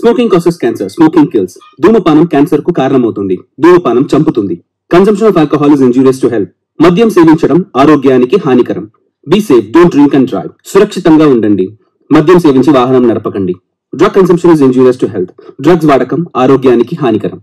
Smoking causes cancer, smoking kills. ధూమపానం cancer కు కారణమవుతుంది. ధూమపానం చంపుతుంది. Consumption of alcohol is injurious to health. మద్యం సేవించడం ఆరోగ్యానికి హానికరం. Be safe, don't drink and drive. సురక్షితంగా ఉండండి. మద్యం సేవించి వాహనం నడపకండి. Drug consumption is injurious to health. Drugs వాడకం ఆరోగ్యానికి హానికరం.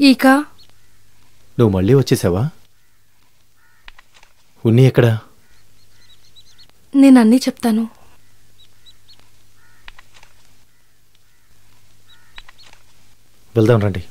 ఈక, నువ్వు మళ్ళీ వచ్చేసావా? ఉన్ని ఎక్కడా? నేను అన్నీ చెప్తాను. వెళ్దాం రండి.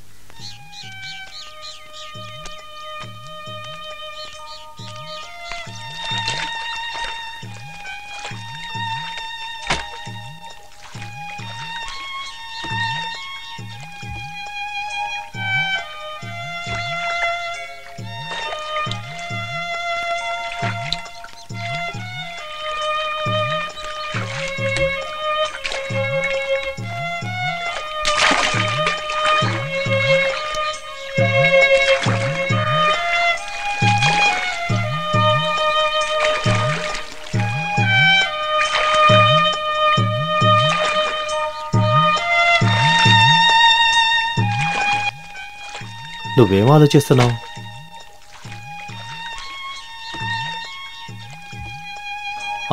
నువ్వేం ఆలోచిస్తున్నావు?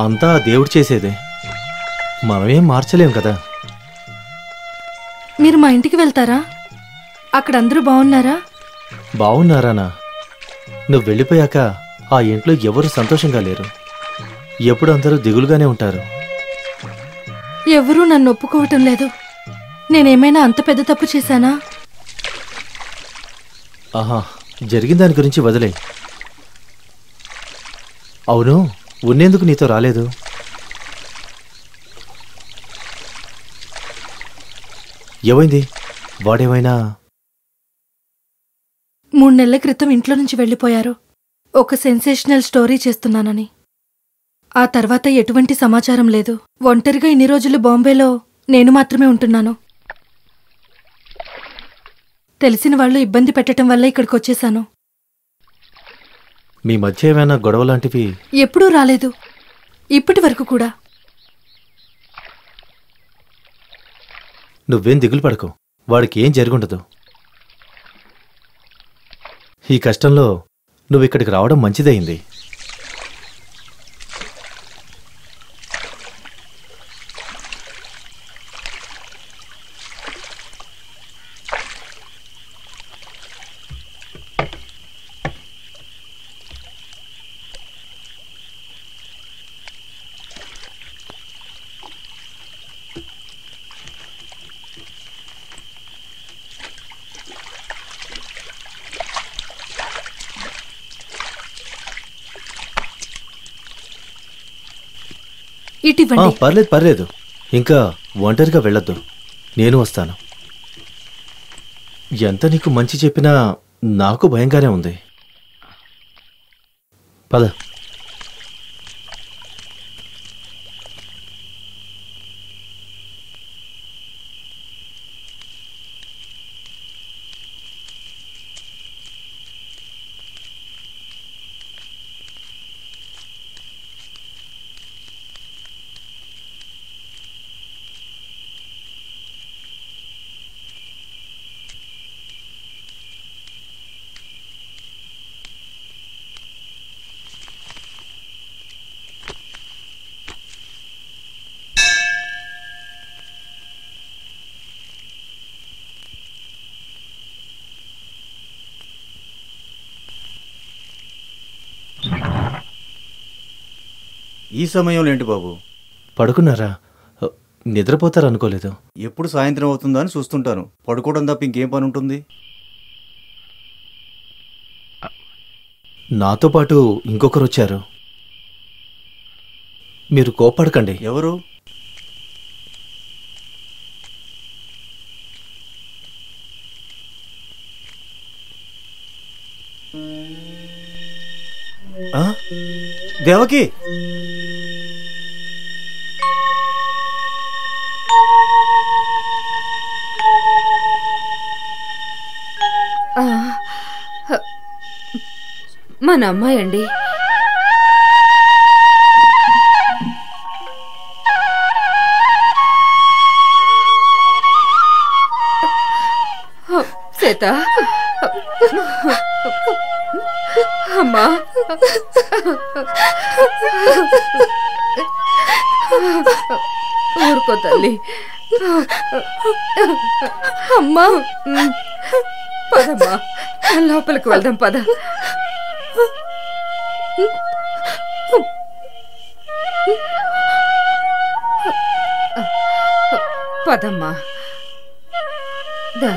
అంతా దేవుడు చేసేదే, మనమేం మార్చలేం కదా. మీరు మా ఇంటికి వెళ్తారా? అక్కడ అందరూ బాగున్నారా? బాగున్నారానా? నువ్వు వెళ్ళిపోయాక ఆ ఇంట్లో ఎవరు సంతోషంగా లేరు. ఎప్పుడు అందరూ దిగులుగానే ఉంటారు. ఎవరూ నన్ను ఒప్పుకోవటం లేదు. నేనేమైనా అంత పెద్ద తప్పు చేశానా? ఆహా, జరిగిన దాని గురించి వదిలే. అవును, ఉన్నేందుకు నీతో రాలేదు? ఏమైంది? వాడేమైనా? 3 నెలల క్రితం ఇంట్లో నుంచి వెళ్ళిపోయారు. ఒక సెన్సేషనల్ స్టోరీ చేస్తున్నానని. ఆ తర్వాత ఎటువంటి సమాచారం లేదు. ఒంటరిగా ఇన్ని రోజులు బాంబేలో నేను మాత్రమే ఉంటున్నాను. తెలిసిన వాళ్ళు ఇబ్బంది పెట్టడం వల్ల ఇక్కడికి వచ్చేశాను. మీ మధ్య ఏమైనా గొడవ లాంటివి? ఎప్పుడూ రాలేదు, ఇప్పటి వరకు కూడా. నువ్వేం దిగులు పడకు. వాడికి ఏం జరుగుండదు. ఈ కష్టంలో నువ్వు ఇక్కడికి రావడం మంచిదయింది. ఇటివ్వండి. పర్లేదు పర్లేదు, ఇంకా ఒంటరిగా వెళ్ళొద్దు, నేను వస్తాను. ఎంత నీకు మంచి చెప్పినా నాకు భయంగానే ఉంది. పద. ఈ సమయంలో ఏంటి బాబు? పడుకున్నారా? నిద్రపోతారనుకోలేదు. ఎప్పుడు సాయంత్రం అవుతుందా అని చూస్తుంటాను. పడుకోవడం తప్ప ఇంకేం పని ఉంటుంది? నాతో పాటు ఇంకొకరు వచ్చారు. మీరు కోపడకండి. ఎవరు? దేవకి! మన అమ్మాయి అండి. సీత, అమ్మా, ఊరుకో తల్లి. అమ్మా, పదమ్మా, లోపలికి వెళ్దాం. పద. పదమ్మా. దా.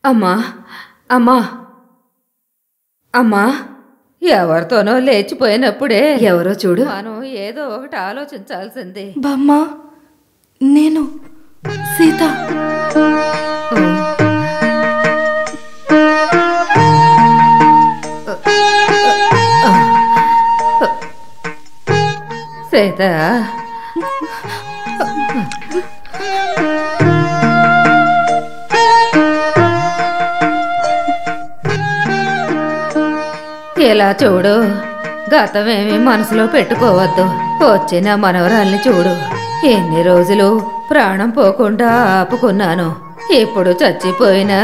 అమ్మా, అమ్మా, అమ్మా, ఎవరితోనో లేచిపోయినప్పుడే ఎవరో చూడు. మనం ఏదో ఒకటి ఆలోచించాల్సిందే. బామ్మ, నేను సీత. సీత, ఇలా చూడు, గతమేమి మనసులో పెట్టుకోవద్దు. వచ్చిన మనవరాల్ని చూడు. ఎన్ని రోజులు ప్రాణం పోకుండా ఆపుకున్నాను. ఇప్పుడు చచ్చిపోయినా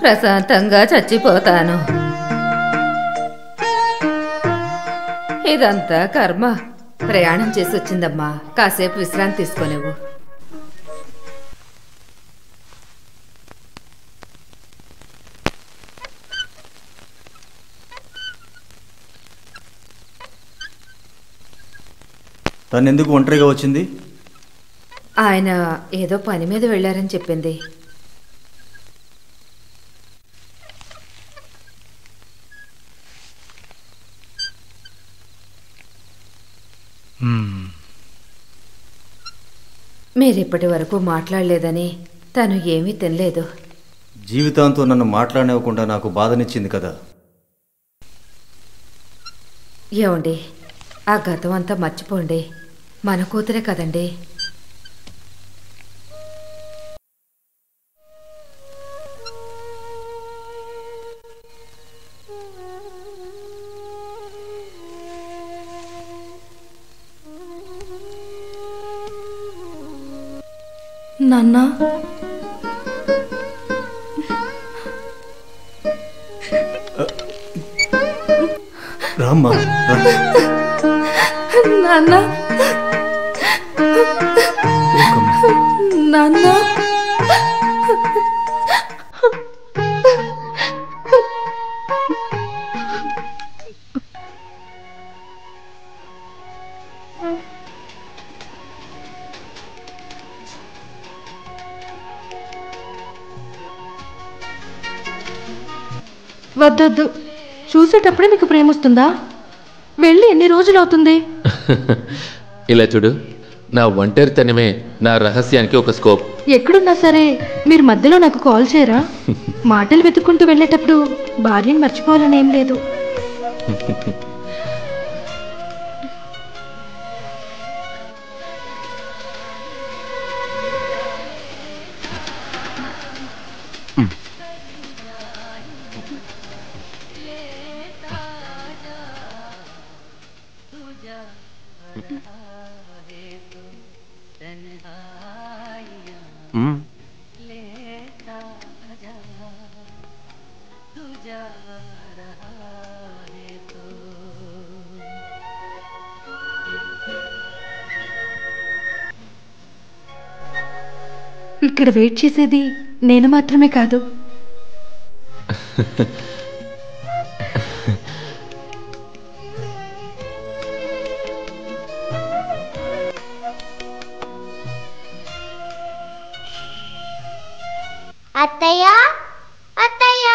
ప్రశాంతంగా చచ్చిపోతాను. ఇదంతా కర్మ. ప్రయాణం చేసి వచ్చిందమ్మా, కాసేపు విశ్రాంతి తీసుకోలేవు. తను ఎందుకు ఒంటరిగా వచ్చింది? ఆయన ఏదో పని మీద వెళ్ళారని చెప్పింది. మీరిప్పటి వరకు మాట్లాడలేదని తను ఏమీ తినలేదు. జీవితాంతో నన్ను మాట్లాడనివ్వకుండా నాకు బాధనిచ్చింది కదా. ఏమండి, ఆ గతం అంతా మర్చిపోండి. మన కూతురే కదండి. నాన్నా రామ్మా రా. నాన్నా నాన్నా వద్దొద్దు. చూసేటప్పుడే మీకు ప్రేమ వస్తుందా? వెళ్ళి ఎన్ని రోజులు అవుతుంది? ఇలా చూడు, నా ఒంటరితనమే నా రహస్యానికి ఒక స్కోప్. ఎక్కడున్నా సరే మీరు మధ్యలో నాకు కాల్ చేయరా? మాటలు వెతుక్కుంటూ వెళ్ళేటప్పుడు భార్యని మర్చిపోవాలని ఏం లేదు. ఇక్కడ వెయిట్ చేసేది నేను మాత్రమే కాదు. అత్తయ్య అత్తయ్య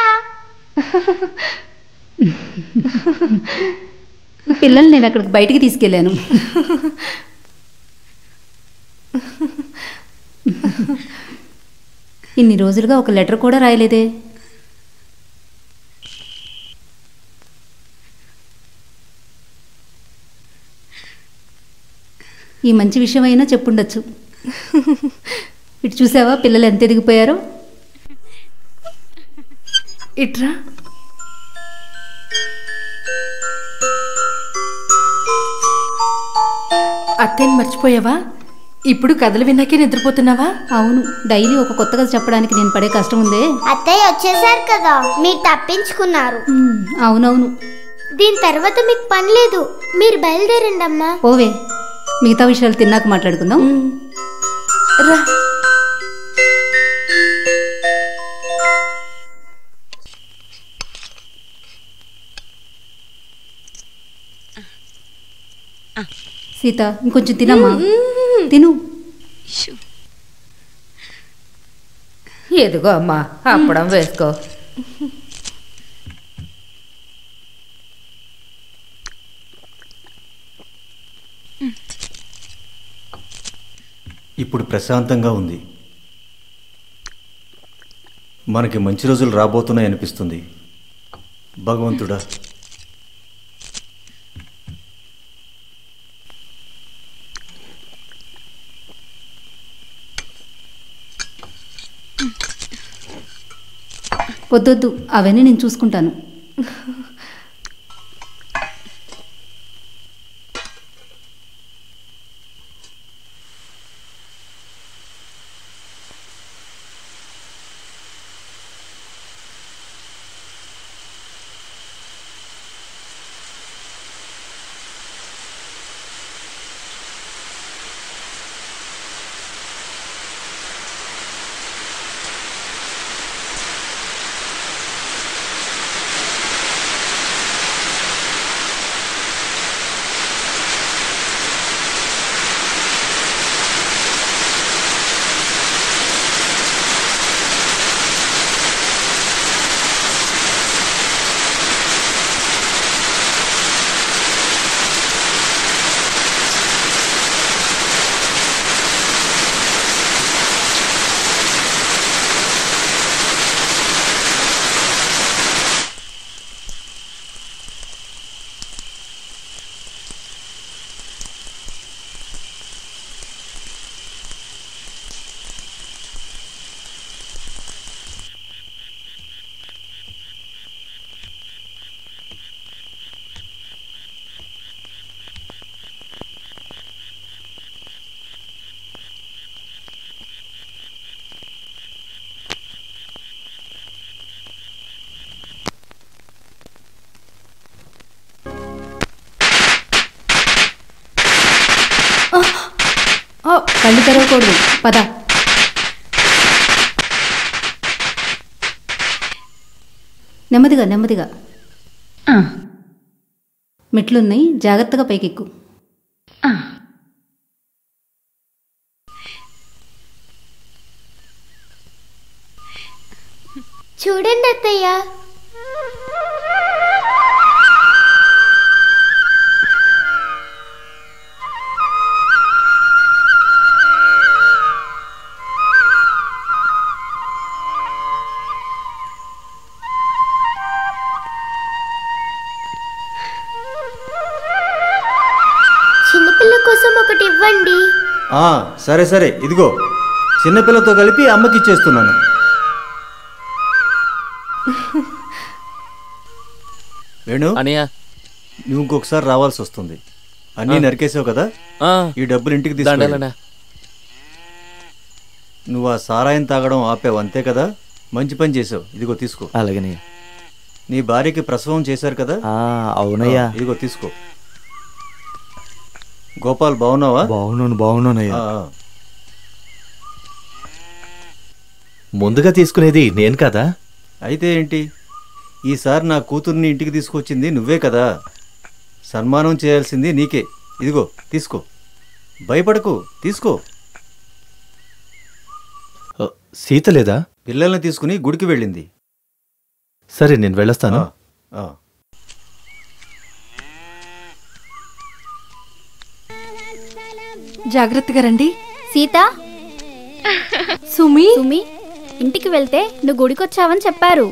పిల్లల్ని నేను అక్కడికి బయటికి తీసుకెళ్ళాను. ఇన్ని రోజులుగా ఒక లెటర్ కూడా రాయలేదే. ఈ మంచి విషయం అయినా చెప్పుండొచ్చు. ఇటు చూసావా పిల్లలు ఎంత ఎదిగిపోయారో. ఇట్రా. అత్తయ్యని మర్చిపోయావా? ఇప్పుడు కథలు విన్నాకే నిద్రపోతున్నావా? అవును, డైలీ ఒక కొత్త కథ చెప్పడానికి నేను పడే కష్టం ఉందే. అత్తయ్య వచ్చేసారు కదా, మీరు తప్పించుకున్నారు. అవునవును. దీని తర్వాత మీకు పని లేదు, మీరు బయలుదేరండి అమ్మా. ఓవే, మిగతా విషయాలు తిన్నాక మాట్లాడుకుందాం. రా. సీత, ఇంకొంచెం తినమ్మా. తిను. ఎదుగో అమ్మా, అప్పడం వేసుకో. ఇప్పుడు ప్రశాంతంగా ఉంది. మనకి మంచి రోజులు రాబోతున్నాయి అనిపిస్తుంది. భగవంతుడా, వద్దొద్దు, అవన్నీ నేను చూసుకుంటాను. కళ్ళు తెరవకూడదు. పద. నెమ్మదిగా నెమ్మదిగా. మెట్లున్నాయి, జాగ్రత్తగా పైకెక్కు. చూడండి అత్తయ్య. చిన్నపిల్ల కోసం ఒకటి ఇవ్వండి. సరే సరే, ఇదిగో చిన్నపిల్లతో కలిపి అమ్మకి ఇచ్చేస్తున్నాను. వేణు, నువ్వు ఇంకొకసారి రావాల్సి వస్తుంది. అన్నీ నరికేసావు కదా, ఈ డబ్బులు ఇంటికి తీసుకెళ్ళాలి. నువ్వు ఆ సారాయం తాగడం ఆపావు అంతే కదా, మంచి పని చేసావు. ఇదిగో తీసుకో. అలాగనే. నీ భార్యకి ప్రసవం చేశారు కదా. అవునయ్యా. ఇదిగో తీసుకో. గోపాల్, బాగున్నావా? బాగున్నానయ్యా. ముందుగా తీసుకునేది నేను కదా. అయితే ఏంటి, ఈసారి నా కూతుర్ని ఇంటికి తీసుకొచ్చింది నువ్వే కదా, సన్మానం చేయాల్సింది నీకే. ఇదిగో తీసుకో, భయపడకు, తీసుకో. సీత లేదా? పిల్లల్ని తీసుకుని గుడికి వెళ్ళింది. సరే, నేను వెళ్ళొస్తాను. జాగ్రత్తగా రండి. సీత, సుమి, ఇంటికి వెళ్తే నువ్వు గుడికొచ్చావని చెప్పారు.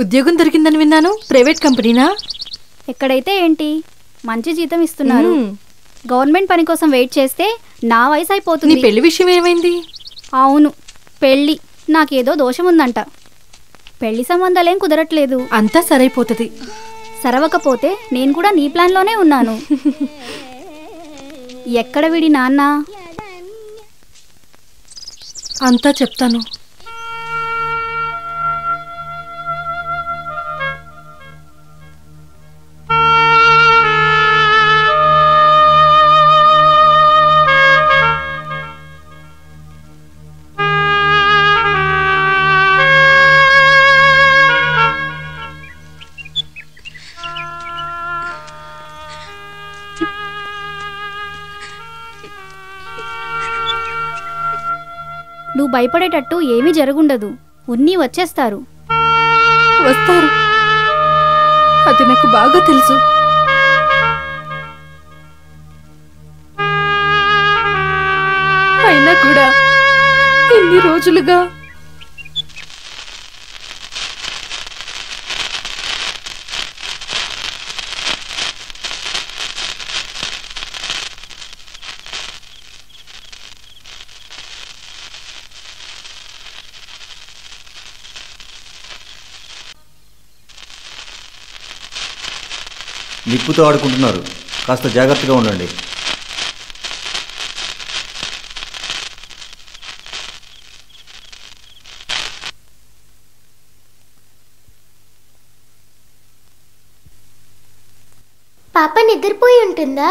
ఉద్యోగం దొరికిందని విన్నాను. ప్రైవేట్ కంపెనీనా? ఎక్కడైతే ఏంటి, మంచి జీతం ఇస్తున్నారు. గవర్నమెంట్ పని కోసం వెయిట్ చేస్తే నా వయసు అయిపోతుంది. నీ పెళ్లి విషయం ఏమైంది? అవును, పెళ్ళి. నాకేదో దోషం ఉందంట. పెళ్లి సంబంధాలేం కుదరట్లేదు. అంతా సరైపోతుంది. సరవకపోతే నేను కూడా నీ ప్లాన్లోనే ఉన్నాను. ఎక్కడ విడి నాన్న? అంతా చెప్తాను. నువ్వు భయపడేటట్టు ఏమీ జరుగుండదు. ఉన్ని వచ్చేస్తారు. వస్తారు, అది నాకు బాగా తెలుసు. అయినా కూడా ఎన్ని రోజులుగా నిప్పుతో ఆడుకుంటున్నారు, కాస్త జాగ్రత్తగా ఉండండి. పాప నిద్రపోయి ఉంటుందా?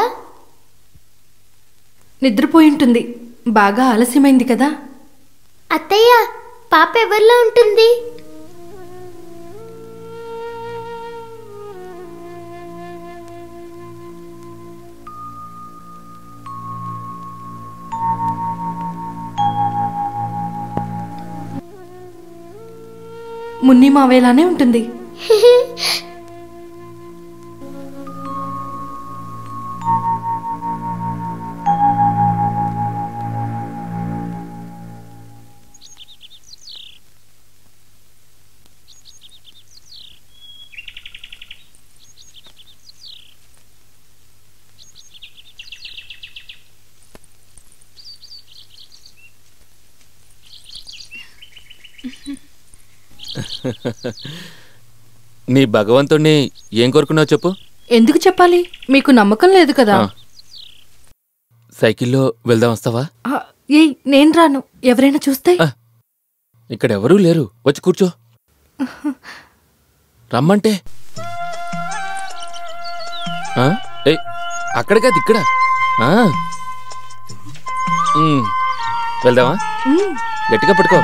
నిద్రపోయి ఉంటుంది. బాగా ఆలస్యమైంది కదా. అత్తయ్య, పాప ఎవరిలో ఉంటుంది? మున్ని మావేలానే ఉంటుంది. నీ భగవంతుణ్ణి ఏం కోరుకున్నావు చెప్పు. ఎందుకు చెప్పాలి? మీకు నమ్మకం లేదు కదా. సైకిల్లో వెళ్దాం, వస్తావా? ఏయ్, నేను రాను. ఎవరైనా చూస్తే? ఇక్కడ ఎవరూ లేరు, వచ్చి కూర్చో. రమ్మంటే అక్కడికి అది ఇక్కడ. వెళ్దామా? గట్టిగా పట్టుకో.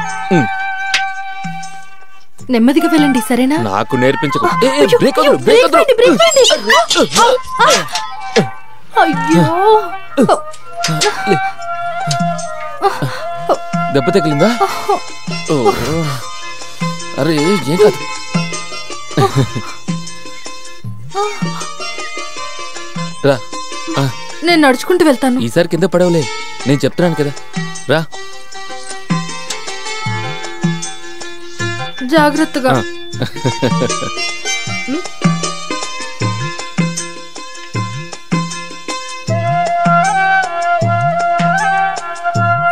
నెమ్మదిగా వెళ్ళండి, సరేనా? నాకు నేర్పించకు. బ్రేక్ వదలు. అయ్యో, దెబ్బ తగిలిందా? అరే ఏం కాదు. రా, నేను నడుచుకుంటూ వెళ్తాను. ఈసారి కింద పడవలే, నేను చెప్తున్నాను కదా. రా, జాగ్రత్తగా.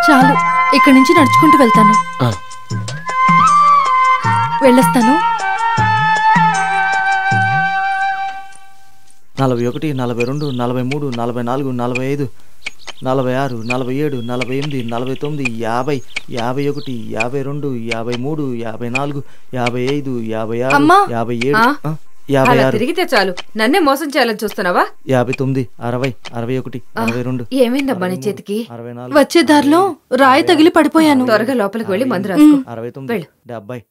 చాలు, ఇక్కడి నుంచి నడుచుకుంటూ వెళ్తాను. వెళ్ళొస్తాను. 41, 42, 43, 44, 45, 46, 47, 48, 49, 50, 51, 52, 53, 54, 55, 56, అమ్మా! 57, అలా 56, తిరిగితే చాలు, నన్నే మోసం చేయాలని చూస్తున్నావా? 59, 60, 61, 62, ఏమైందమ్మా నీ చేతికి? 64, వచ్చే దారిలో రాయి తగిలి పడిపోయాను. త్వరగా లోపలికి వెళ్ళి మందు రాసుకో. 69, వెళ్ళు. 70,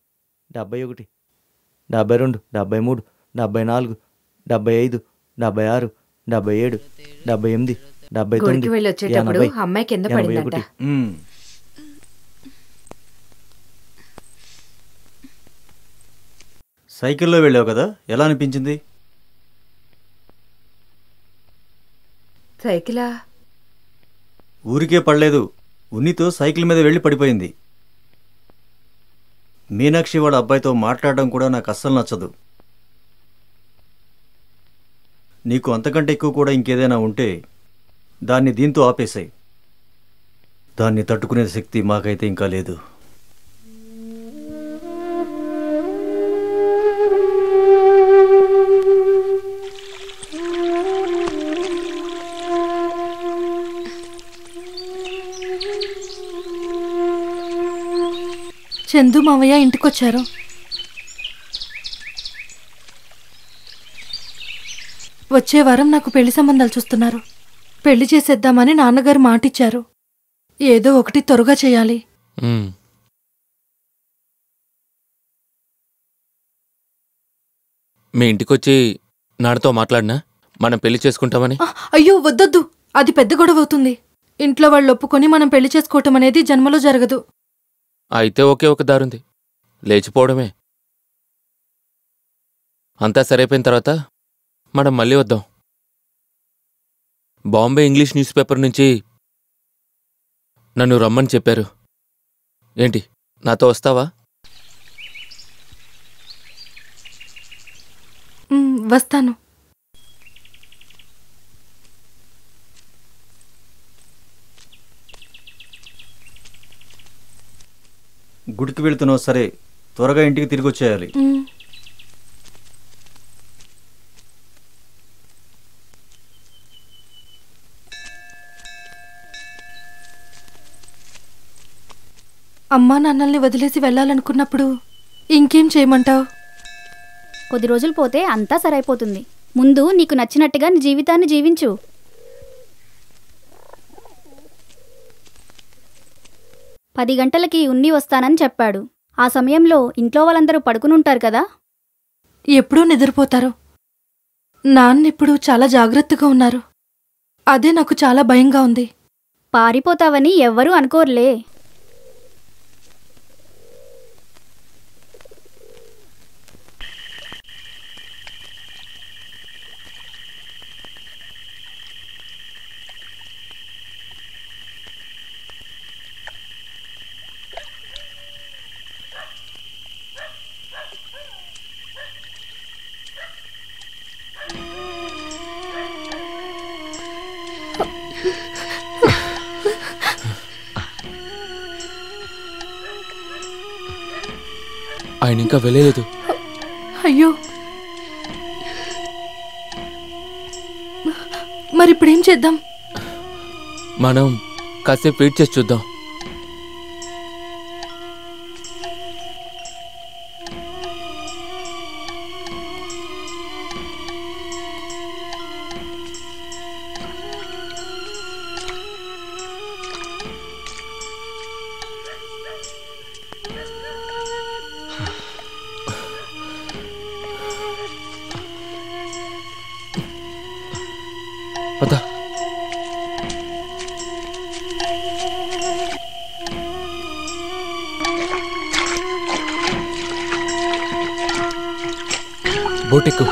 71, 72, 73, 74, 75, 76, 77, 78, 79, గుడికి వెళ్ళి వచ్చేటప్పుడు 80, అమ్మాయి కింద పడిందంట. 81. సైకిల్లో వెళ్ళావు కదా, ఎలా అనిపించింది? సైకిలా? ఊరికే పడలేదు, ఉన్నితో సైకిల్ మీద వెళ్ళి పడిపోయింది. మీనాక్షి వాళ్ళ అబ్బాయితో మాట్లాడడం కూడా నాకు అస్సలు నచ్చదు. నీకు అంతకంటే ఎక్కువ కూడా ఇంకేదైనా ఉంటే దాన్ని దీంతో ఆపేసాయి. దాన్ని తట్టుకునే శక్తి మాకైతే ఇంకా లేదు. చందు మావయ్య ఇంటికొచ్చారు. వచ్చే వారం నాకు పెళ్లి సంబంధాలు చూస్తున్నారు. పెళ్లి చేసేద్దామని నాన్నగారు మాటిచ్చారు. ఏదో ఒకటి త్వరగా చేయాలి. మీ ఇంటికొచ్చి నాన్నతో మాట్లాడినా మనం పెళ్లి చేసుకుంటామని? అయ్యో వద్దొద్దు, అది పెద్ద గొడవ అవుతుంది. ఇంట్లో వాళ్ళు ఒప్పుకొని మనం పెళ్లి చేసుకోవటం అనేది జన్మలో జరగదు. అయితే ఒకే ఒక దారుంది, లేచిపోవడమే. అంతా సరైపోయిన తర్వాత మనం మళ్ళీ వద్దాం. బాంబే ఇంగ్లీష్ న్యూస్ పేపర్ నుంచి నన్ను రమ్మని చెప్పారు. ఏంటి, నాతో వస్తావా? వస్తాను. గుడికి వెళ్తున్నావు సరే, త్వరగా ఇంటికి తిరిగి వచ్చేయాలి. అమ్మా నాన్నల్ని వదిలేసి వెళ్ళాలనుకున్నప్పుడు ఇంకేం చేయమంటావు? కొద్ది రోజులు పోతే అంతా సరైపోతుంది. ముందు నీకు నచ్చినట్టుగా నీ జీవితాన్ని జీవించు. పది గంటలకి ఉన్ని వస్తానని చెప్పాడు. ఆ సమయంలో ఇంట్లో వాళ్ళందరూ పడుకునుంటారు కదా. ఎప్పుడూ నిద్రపోతారు. నాన్నిప్పుడు చాలా జాగ్రత్తగా ఉన్నారు. అదే నాకు చాలా భయంగా ఉంది. పారిపోతావని ఎవ్వరూ అనుకోరులే. ఆయన ఇంకా వెళ్ళలేదు. అయ్యో, మరిప్పుడేం చేద్దాం? మనం కాసేపు వెయిట్ చేసి చూద్దాం. పద. బోటెక్కు.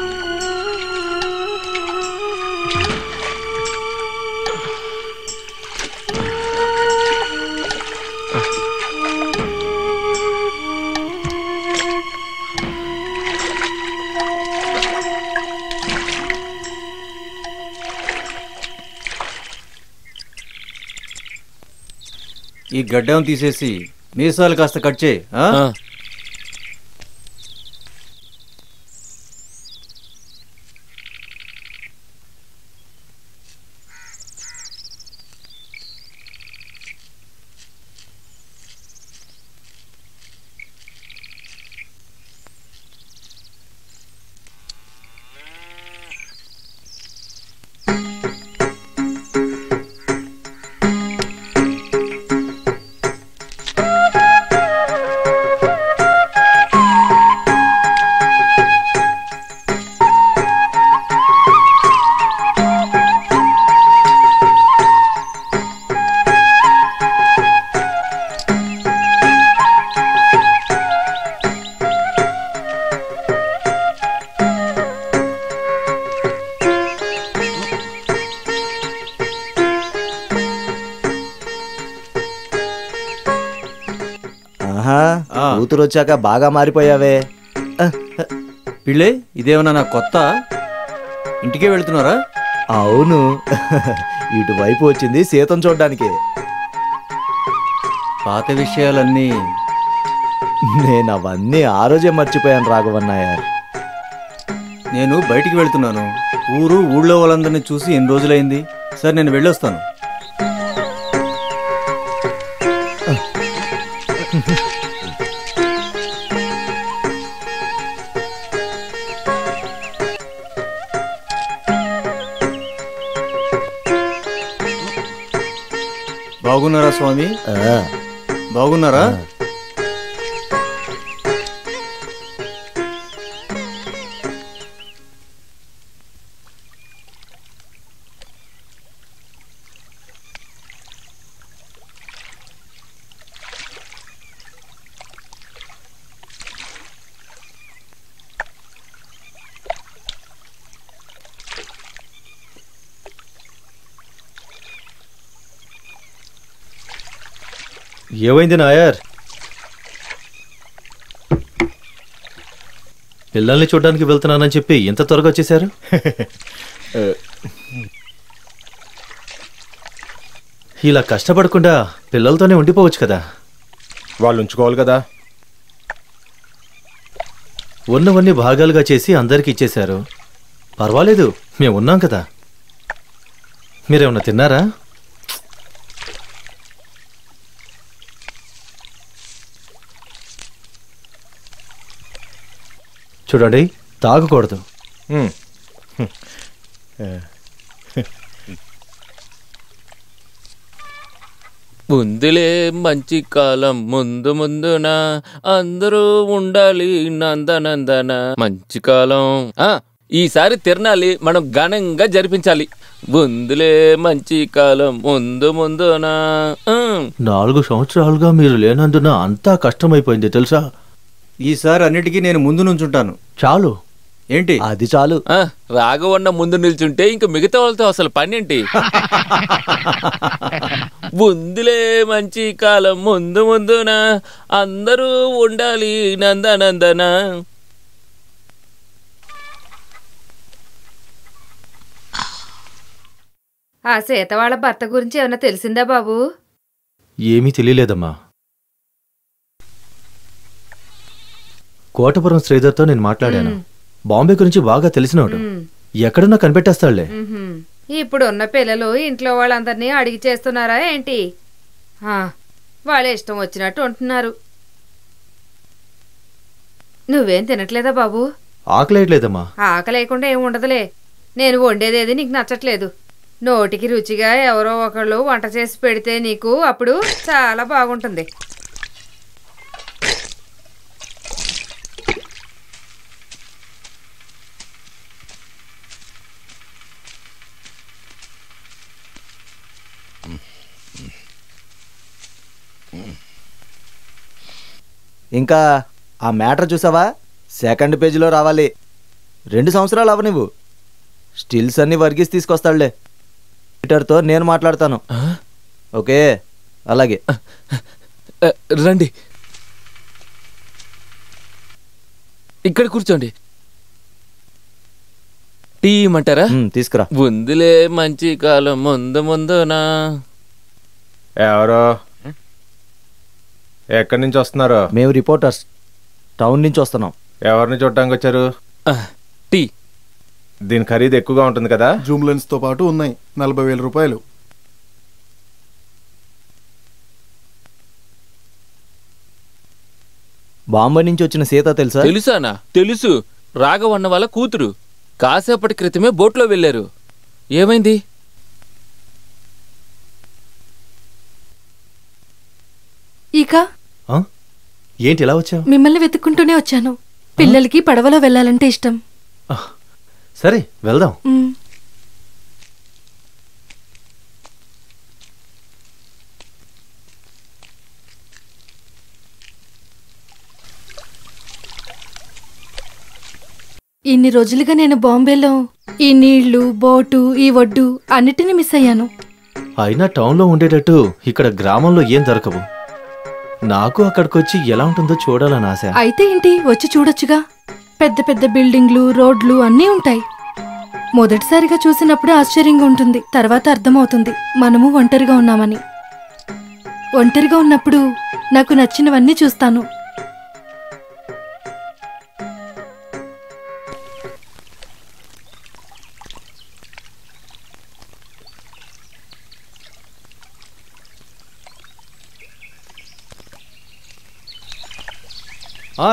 ఈ గడ్డం తీసేసి మీసాలు కాస్త కట్ చేయి. కూతురు వచ్చాక బాగా మారిపోయావే. పిళ్ళే, ఇదేమన్నా నా కొత్త? ఇంటికే వెళ్తున్నారా? అవును, ఇటువైపు వచ్చింది సీతం చూడ్డానికి. పాత విషయాలన్నీ నేను అవన్నీ ఆ రోజే మర్చిపోయాను రాఘవన్నయ్య. నేను బయటికి వెళ్తున్నాను. ఊళ్ళో వాళ్ళందరినీ చూసి ఎన్ని రోజులైంది. సరే, నేను వెళ్ళొస్తాను. బాగున్నారా స్వామి? బాగున్నారా? ఏమైంది నాయర్? పిల్లల్ని చూడడానికి వెళ్తున్నానని చెప్పి ఎంత త్వరగా వచ్చేసారు? ఇలా కష్టపడకుండా పిల్లలతోనే ఉండిపోవచ్చు కదా. వాళ్ళు ఉంచుకోవాలి కదా. ఉన్నవన్నీ భాగాలుగా చేసి అందరికి ఇచ్చేశారు. పర్వాలేదు, మేము ఉన్నాం కదా. మీరేమన్నా తిన్నారా? చూడండి, తాగకూడదు. ముందులే మంచి కాలం ముందు ముందున అందరూ ఉండాలి నందనందన. మంచి కాలం. ఈసారి తిరణాలి మనం ఘనంగా జరిపించాలి. ముందులే మంచి కాలం ముందు ముందున. 4 సంవత్సరాలుగా మీరు లేనందున అంతా కష్టమైపోయింది తెలుసా. ఈసారి అన్నిటికీ నేను ముందు నుంచుంటాను. చాలు. ఏంటి? అది చాలు. రాఘవన్న ముందు నిల్చుంటే ఇంక మిగతా వాళ్ళతో అసలు పని ఏంటి? ముందులే మంచి కాలం ముందు ముందున అందరూ ఉండాలి నందనందన. ఆ సీత వాళ్ళ భర్త గురించి ఏమన్నా తెలిసిందా బాబు? ఏమీ తెలియలేదమ్మా. కోటపురం శ్రీధర్తో నేను మాట్లాడాను. బాంబే గురించి బాగా తెలిసినోడు. ఎక్కడున్నా కనిపెట్టేస్తాడులే. ఇప్పుడున్న పిల్లలు ఇంట్లో వాళ్ళందరినీ అడిగి చేస్తున్నారా ఏంటి? వాళ్ళ ఇష్టం వచ్చినట్టు ఉంటున్నారు. నువ్వేం తినట్లేదా బాబు? ఆకలేయట్లేదమ్మా. ఆకలి లేకుండా ఏం ఉండదులే. నేను వండేదేది నీకు నచ్చట్లేదు. నోటికి రుచిగా ఎవరో ఒకళ్ళు వంట చేసి పెడితే నీకు అప్పుడు చాలా బాగుంటుంది. ఇంకా ఆ మ్యాటర్ చూసావా? సెకండ్ పేజీలో రావాలి. 2 సంవత్సరాలు అవ నువ్వు. స్టిల్స్ అన్ని వర్గీస్ తీసుకొస్తాడులే. ఎడిటర్తో నేను మాట్లాడతాను. ఓకే అలాగే. రండి, ఇక్కడ కూర్చోండి. టీ ఇమ్మంటారా? తీసుకురా. ఉందిలే మంచి కాలం ముందు ముందునా. ఎవరో ఎక్కడి నుంచి వస్తున్నారు? మేము రిపోర్టర్స్ టౌన్ నుంచి వస్తున్నాం. ఎవరిని చూడటానికి వచ్చారు? టీ. దీని ఖరీదు ఎక్కువగా ఉంటుంది కదా? జూమ్ లెన్స్ తో పాటు ఉన్నాయి. 40,000 రూపాయలు. బాంబే నుంచి వచ్చిన సీత తెలుసా? తెలుసానా? తెలుసు. రాఘవన్న వాళ్ళ కూతురు. కాసేపటి క్రితమే బోట్లో వెళ్ళారు. ఏమైంది? ఇక ఏంటి ఇలా వచ్చావు? మిమ్మల్ని వెతుక్కుంటూనే వచ్చాను. పిల్లలకి పడవలో వెళ్ళాలంటే ఇష్టం. సరే వెళ్దాం. ఇన్ని రోజులుగా నేను బాంబేలో ఈ నీళ్లు, బోటు, ఈ ఒడ్డు అన్నిటినీ మిస్ అయ్యాను. అయినా టౌన్లో ఉండేటట్టు ఇక్కడ గ్రామంలో ఏం దొరకవు. నాకు అక్కడికొచ్చి ఎలా ఉంటుందో చూడాలని ఆశ. అయితే ఏంటి, వచ్చి చూడొచ్చుగా. పెద్ద పెద్ద బిల్డింగ్లు, రోడ్లు అన్నీ ఉంటాయి. మొదటిసారిగా చూసినప్పుడు ఆశ్చర్యంగా ఉంటుంది. తర్వాత అర్థమవుతుంది మనము ఒంటరిగా ఉన్నామని. ఒంటరిగా ఉన్నప్పుడు నాకు నచ్చినవన్నీ చూస్తాను.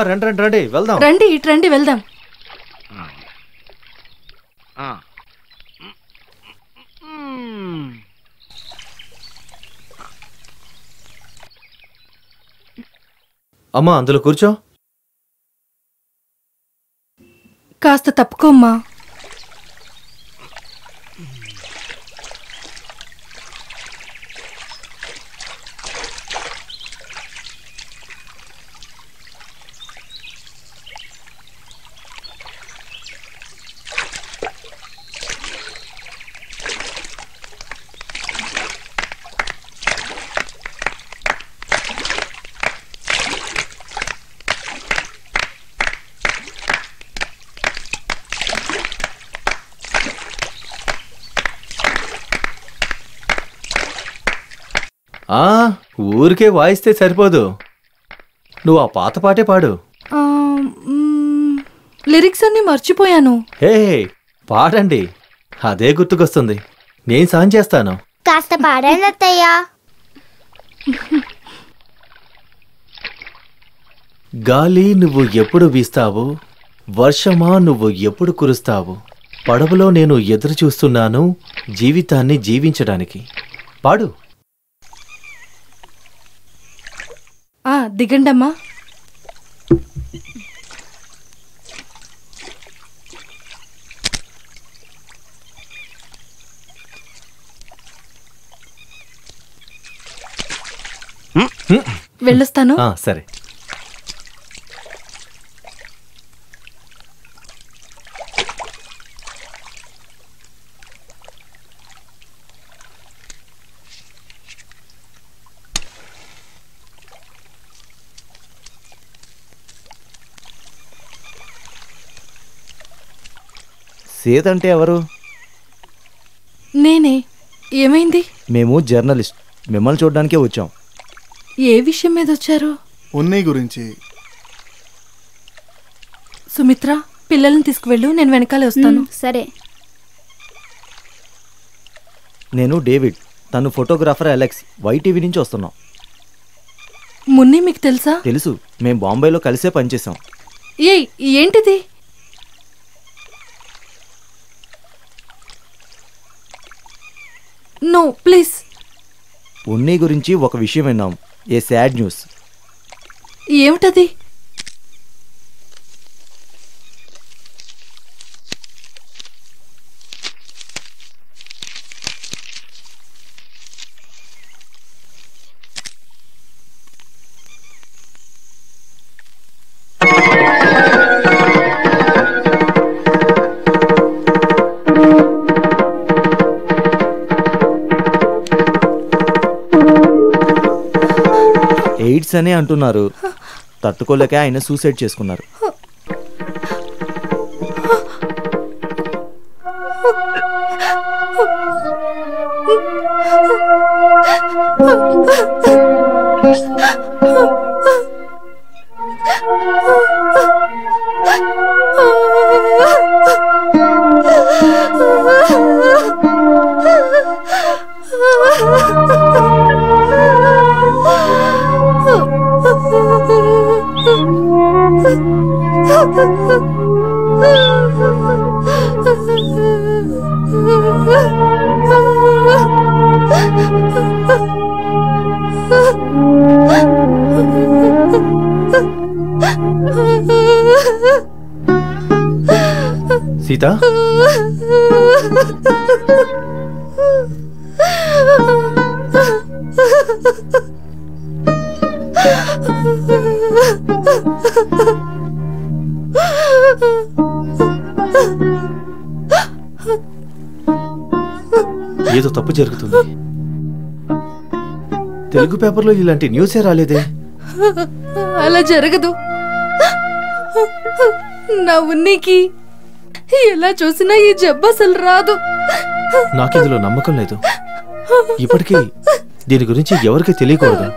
రండి రండి రండి వెళ్దాం. రండి, ఇటు రండి వెళ్దాం. అమ్మా అందులో కూర్చో. కాస్త తప్పుకోమ్మా. ఊరికే వాయిస్తే సరిపోదు, నువ్వు ఆ పాత పాటే పాడు. లిరిక్స్ అన్ని మర్చిపోయాను. హే పాడండి, అదే గుర్తుకొస్తుంది. నేను సాయం చేస్తాను. కాస్త పాడనత్తయ్యా. గాలి నువ్వు ఎప్పుడు వీస్తావు, వర్షమా నువ్వు ఎప్పుడు కురుస్తావు, పడవలో నేను ఎదురు చూస్తున్నాను జీవితాన్ని జీవించడానికి. పాడు. దిగండమ్మా. వెళ్ళొస్తాను. సరే. సీత అంటే ఎవరు? నేనే. ఏమైంది? మేము జర్నలిస్ట్, మిమ్మల్ని చూడడానికే వచ్చాం. ఏ విషయం మీద వచ్చారు? ఉన్నీ గురించి. సుమిత్ర, పిల్లల్ని తీసుకువెళ్ళు, నేను వెనకాలే వస్తాను. సరే. నేను డేవిడ్, తను ఫోటోగ్రాఫర్ అలెక్స్. వైటీవీ నుంచి వస్తున్నాం. మున్ని మీకు తెలుసా? తెలుసు, మేము బాంబేలో కలిసే పనిచేసాం. ఏంటిది? No please. ఉన్నీ గురించి ఒక విషయం విన్నాం, ఏ సాడ్ న్యూస్. ఏమిటది? ఎయిడ్స్ అని అంటున్నారు. తట్టుకోలేక ఆయన సూసైడ్ చేసుకున్నారు. సీత, ఏదో తప్పు జరుగుతుంది. తెలుగు పేపర్లో ఇలాంటి న్యూసే రాలేదే. అలా జరగదు. నా ఉన్నికి ఎలా చూసినా ఈ జబ్బు అసలు రాదు. నాకిందులో నమ్మకం లేదు. ఇప్పటికీ దీని గురించి ఎవరికి తెలియకూడదు.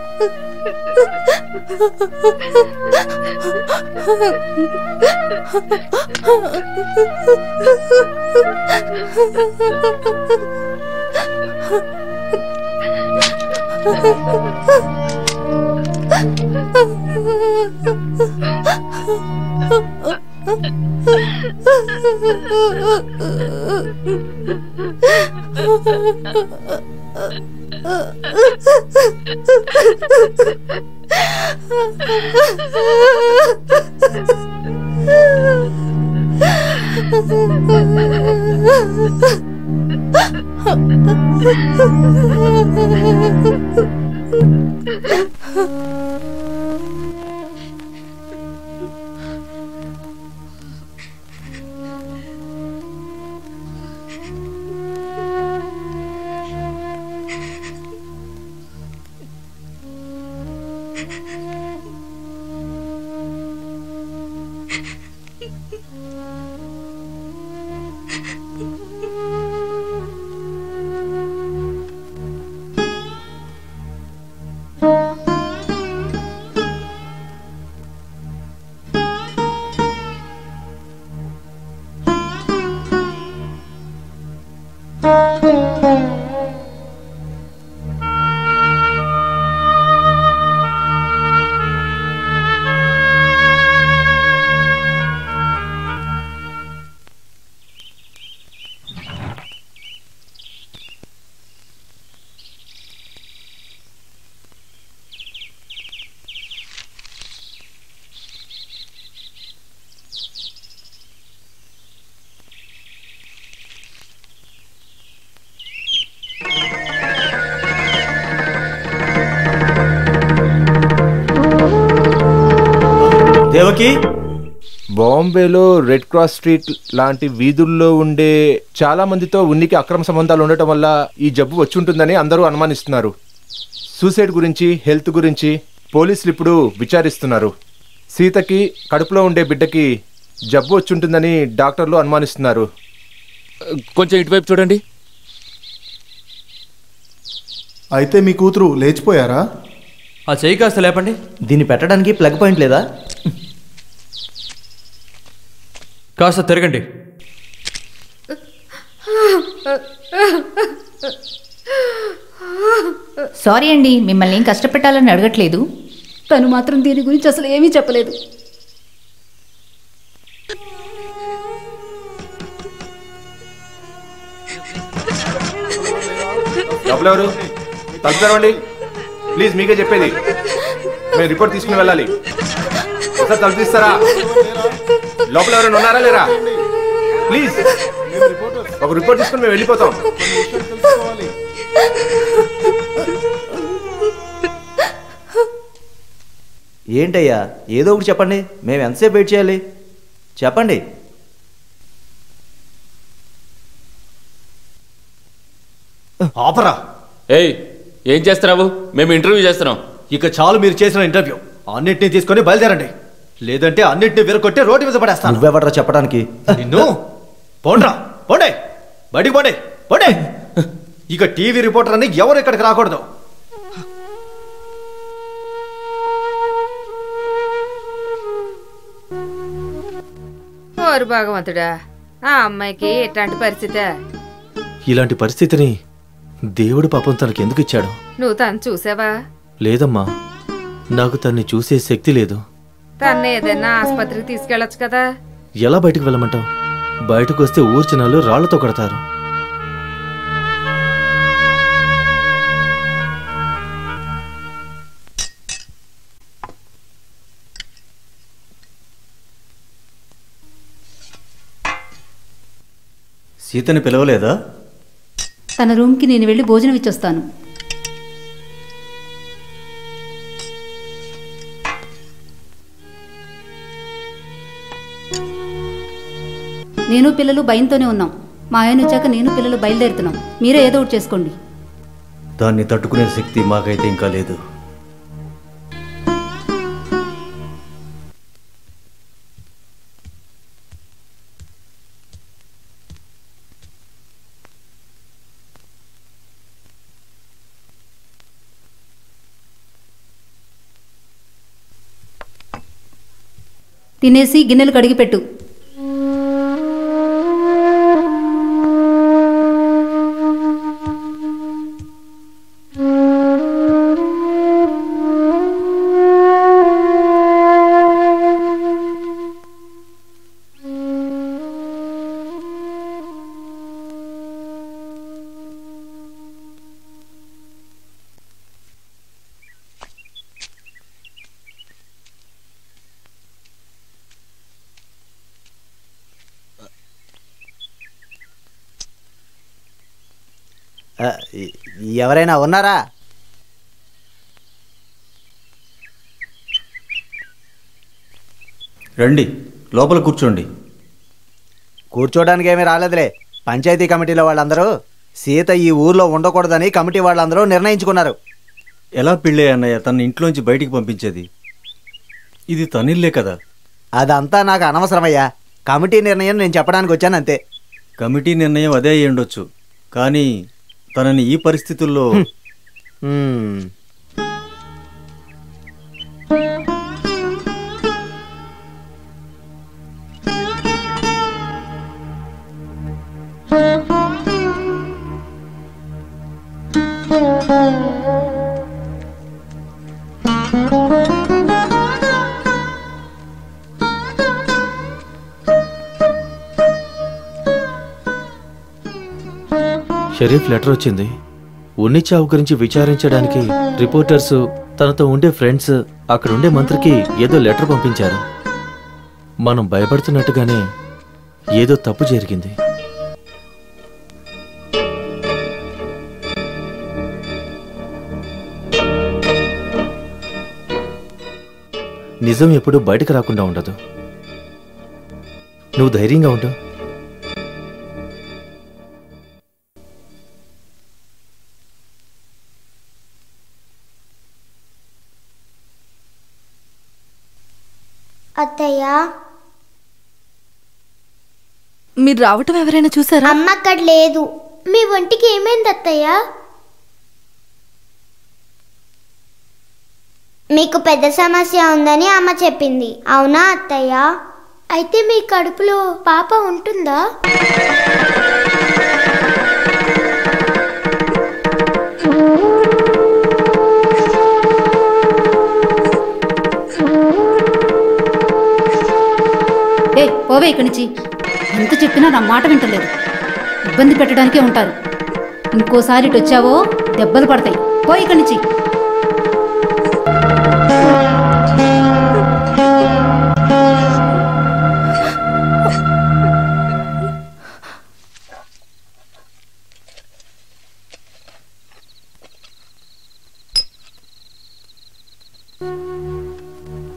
దేవకి, బాంబేలో రెడ్ క్రాస్ స్ట్రీట్ లాంటి వీధుల్లో ఉండే చాలా మందితో ఉనికి అక్రమ సంబంధాలు ఉండటం వల్ల ఈ జబ్బు వచ్చి ఉంటుందని అందరూ అనుమానిస్తున్నారు. సూసైడ్ గురించి, హెల్త్ గురించి పోలీసులు ఇప్పుడు విచారిస్తున్నారు. సీతకి కడుపులో ఉండే బిడ్డకి జబ్బు వచ్చి ఉంటుందని డాక్టర్లు అనుమానిస్తున్నారు. కొంచెం ఇటువైపు చూడండి. అయితే మీ కూతురు లేచిపోయారా? ఆ చెయ్యి కాస్త లేపండి. దీన్ని పెట్టడానికి ప్లగ్ పాయింట్ లేదా? కాస్త తిరగండి. సారీ అండి, మిమ్మల్ని ఏం కష్టపెట్టాలని అడగట్లేదు. తను మాత్రం దీని గురించి అసలు ఏమీ చెప్పలేదు. ఎవరు తలుపు తెరవండి ప్లీజ్. మీకే చెప్పేది, మేము రిపోర్ట్ తీసుకుని వెళ్ళాలి. ఒకసారి తలుపు తీస్తారా? లోపల ఎవరైనా ఉన్నారా లేరా? ప్లీజ్ ఒక రిపోర్ట్ తీసుకుని మేము వెళ్ళిపోతాం. ఏంటయ్యా, ఏదో ఒకటి చెప్పండి. మేము ఎంతసేపు వెయిట్ చేయాలి? చెప్పండి. ఆపరా. ఏయ్, ఏం చేస్తున్నావు? మేము ఇంటర్వ్యూ చేస్తున్నాం. ఇక చాలు మీరు చేసిన ఇంటర్వ్యూ. అన్నిటినీ తీసుకొని బయలుదేరండి, లేదంటే అన్నిటిని విరగొట్టి రోడ్డు మీద పడేస్తాను. నువ్వెవడరా చెప్పడానికి? నిన్ను పోండ్రా, పోండే, బయటికి పోండే, పోండే. ఇక టీవీ రిపోర్టర్ అని ఎవరు ఇక్కడికి రాకూడదు. ఓరు భగవంతుడా, ఆ అమ్మాయికి ఎట్లాంటి పరిస్థితి? ఇలాంటి పరిస్థితిని దేవుడు పాపం తనకెందుకు ఇచ్చాడు? నువ్వు తను చూసావా? లేదమ్మా, నాకు తన్ని చూసే శక్తి లేదు. తన్ను ఏదైనా ఆసుపత్రికి తీసుకెళ్ళొచ్చు కదా. ఎలా బయటకు వెళ్ళమంటావు? బయటకు వస్తే ఊర్చనాలు రాళ్లతో కొడతారు. సీతని పిలవలేదా? తన రూమ్కి నేను వెళ్ళి భోజనం ఇచ్చొస్తాను. నేను పిల్లలు భయంతోనే ఉన్నాం. మా ఆయన వచ్చాక నేను పిల్లలు బయలుదేరుతున్నాం. మీరే ఏదో ఒకటి చేసుకోండి. దాన్ని తట్టుకునే శక్తి మాకైతే ఇంకా లేదు. తినేసి గిన్నెలు కడిగి పెట్టు. ఎవరైనా ఉన్నారా? రండి, లోపల కూర్చోండి. కూర్చోడానికి ఏమీ రాలేదులే. పంచాయతీ కమిటీలో వాళ్ళందరూ సీత ఈ ఊర్లో ఉండకూడదని కమిటీ వాళ్ళందరూ నిర్ణయించుకున్నారు. ఎలా పెళ్ళే అన్నయ్య తన ఇంట్లోంచి బయటికి పంపించేది? ఇది తనిల్లే కదా. అదంతా నాకు అనవసరమయ్యా. కమిటీ నిర్ణయం నేను చెప్పడానికి వచ్చాను అంతే. కమిటీ నిర్ణయం అదే అయ్యి ఉండొచ్చు, కానీ తనని ఈ పరిస్థితుల్లో షరీఫ్ లెటర్ వచ్చింది. ఉన్ని చావు గురించి విచారించడానికి రిపోర్టర్స్, తనతో ఉండే ఫ్రెండ్స్, అక్కడుండే మంత్రికి ఏదో లెటర్ పంపించారు. మనం భయపడుతున్నట్టుగానే ఏదో తప్పు జరిగింది. నిజం ఎప్పుడూ బయటకు రాకుండా ఉండదు. నువ్వు ధైర్యంగా ఉండు. అత్తయ్య, మీరు రావటం ఎవరైనా చూసారా? అమ్మ అక్కడ లేదు. మీ ఒంటికి ఏమైంది అత్తయ్య? మీకు పెద్ద సమస్య ఉందని అమ్మ చెప్పింది. అవునా అత్తయ్య? అయితే మీ కడుపులో పాప ఉంటుందా? పోవే ఇక్కడి నుంచి. ఎంత చెప్పినా నా మాట వింటలేదు. ఇబ్బంది పెట్టడానికే ఉంటారు. ఇంకోసారి ఇటు వచ్చావో దెబ్బలు పడతాయి. పో ఇక్కడి నుంచి.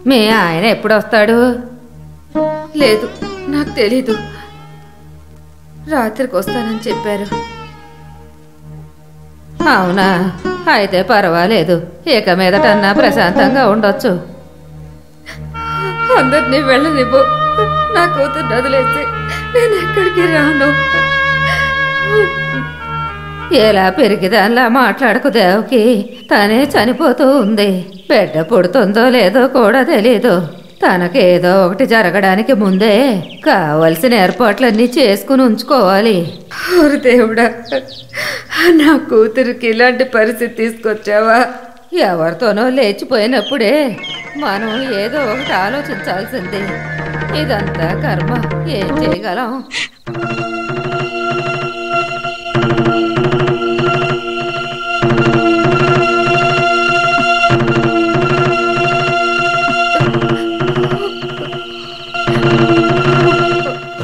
మీ ఆయన ఎప్పుడు వస్తాడు? లేదు, నాకు తెలీదు. రాత్రికి వస్తానని చెప్పారు. అవునా, అయితే పర్వాలేదు. ఇక మీదటన్నా ప్రశాంతంగా ఉండొచ్చు. అందరినీ వెళ్ళనివ్వు. నా కూతురు వదిలేసి నేను ఎక్కడికి రాను. ఎలా పెరిగిదానిలా మాట్లాడకు దేవకి. తనే చనిపోతూ ఉంది. బిడ్డ పుడుతుందో లేదో కూడా తెలీదు. తనకేదో ఒకటి జరగడానికి ముందే కావలసిన ఏర్పాట్లన్నీ చేసుకుని ఉంచుకోవాలి. ఓరి దేవుడా, నా కూతురికి ఇలాంటి పరిస్థితి తీసుకొచ్చావా? ఎవరితోనో లేచిపోయినప్పుడే మనం ఏదో ఒకటి ఆలోచించాల్సింది. ఇదంతా కర్మ, ఏం చేయగలం?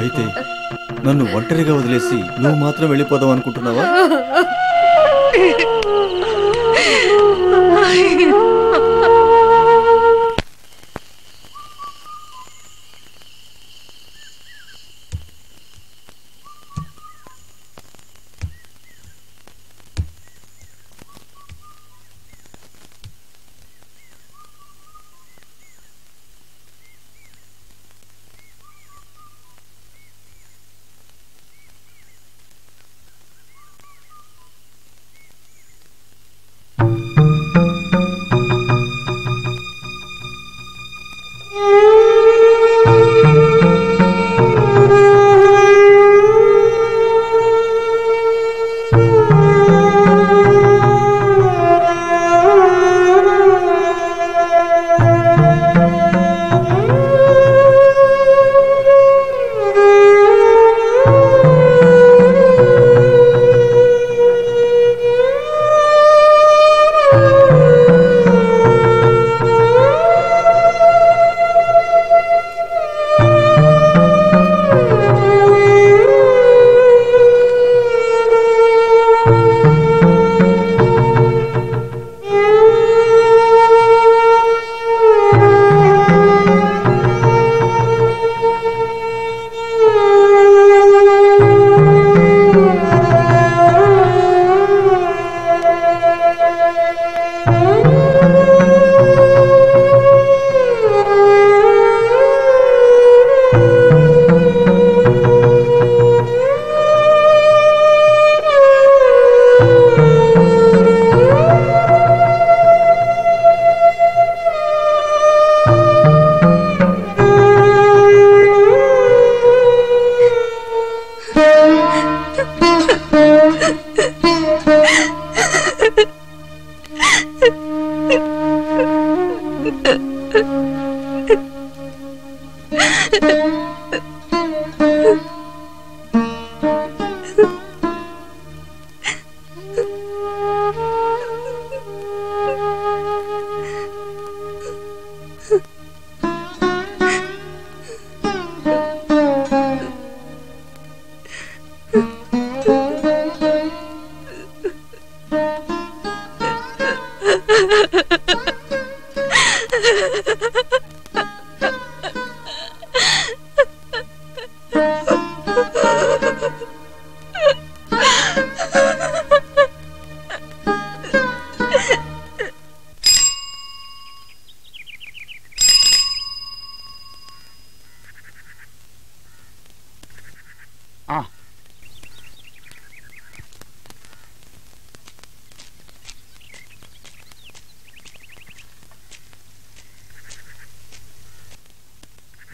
అయితే నన్ను ఒంటరిగా వదిలేసి నువ్వు మాత్రం వెళ్ళిపోదాం అనుకుంటున్నావా?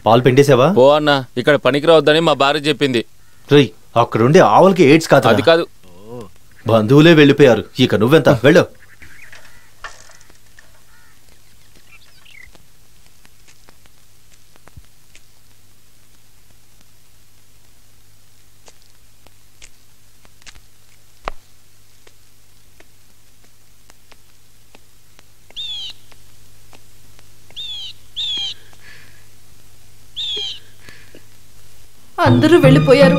పాలు పిండేసావా? పో అన్న, ఇక్కడ పనికి రావద్దని మా భార్య చెప్పింది. రేయ్, అక్కడుండే ఆవులకి ఎయిడ్స్ కాదు. అది కాదు, బంధువులే వెళ్ళిపోయారు. ఇక నువ్వెంత? వెళ్ళు. అందరూ వెళ్ళిపోయారు,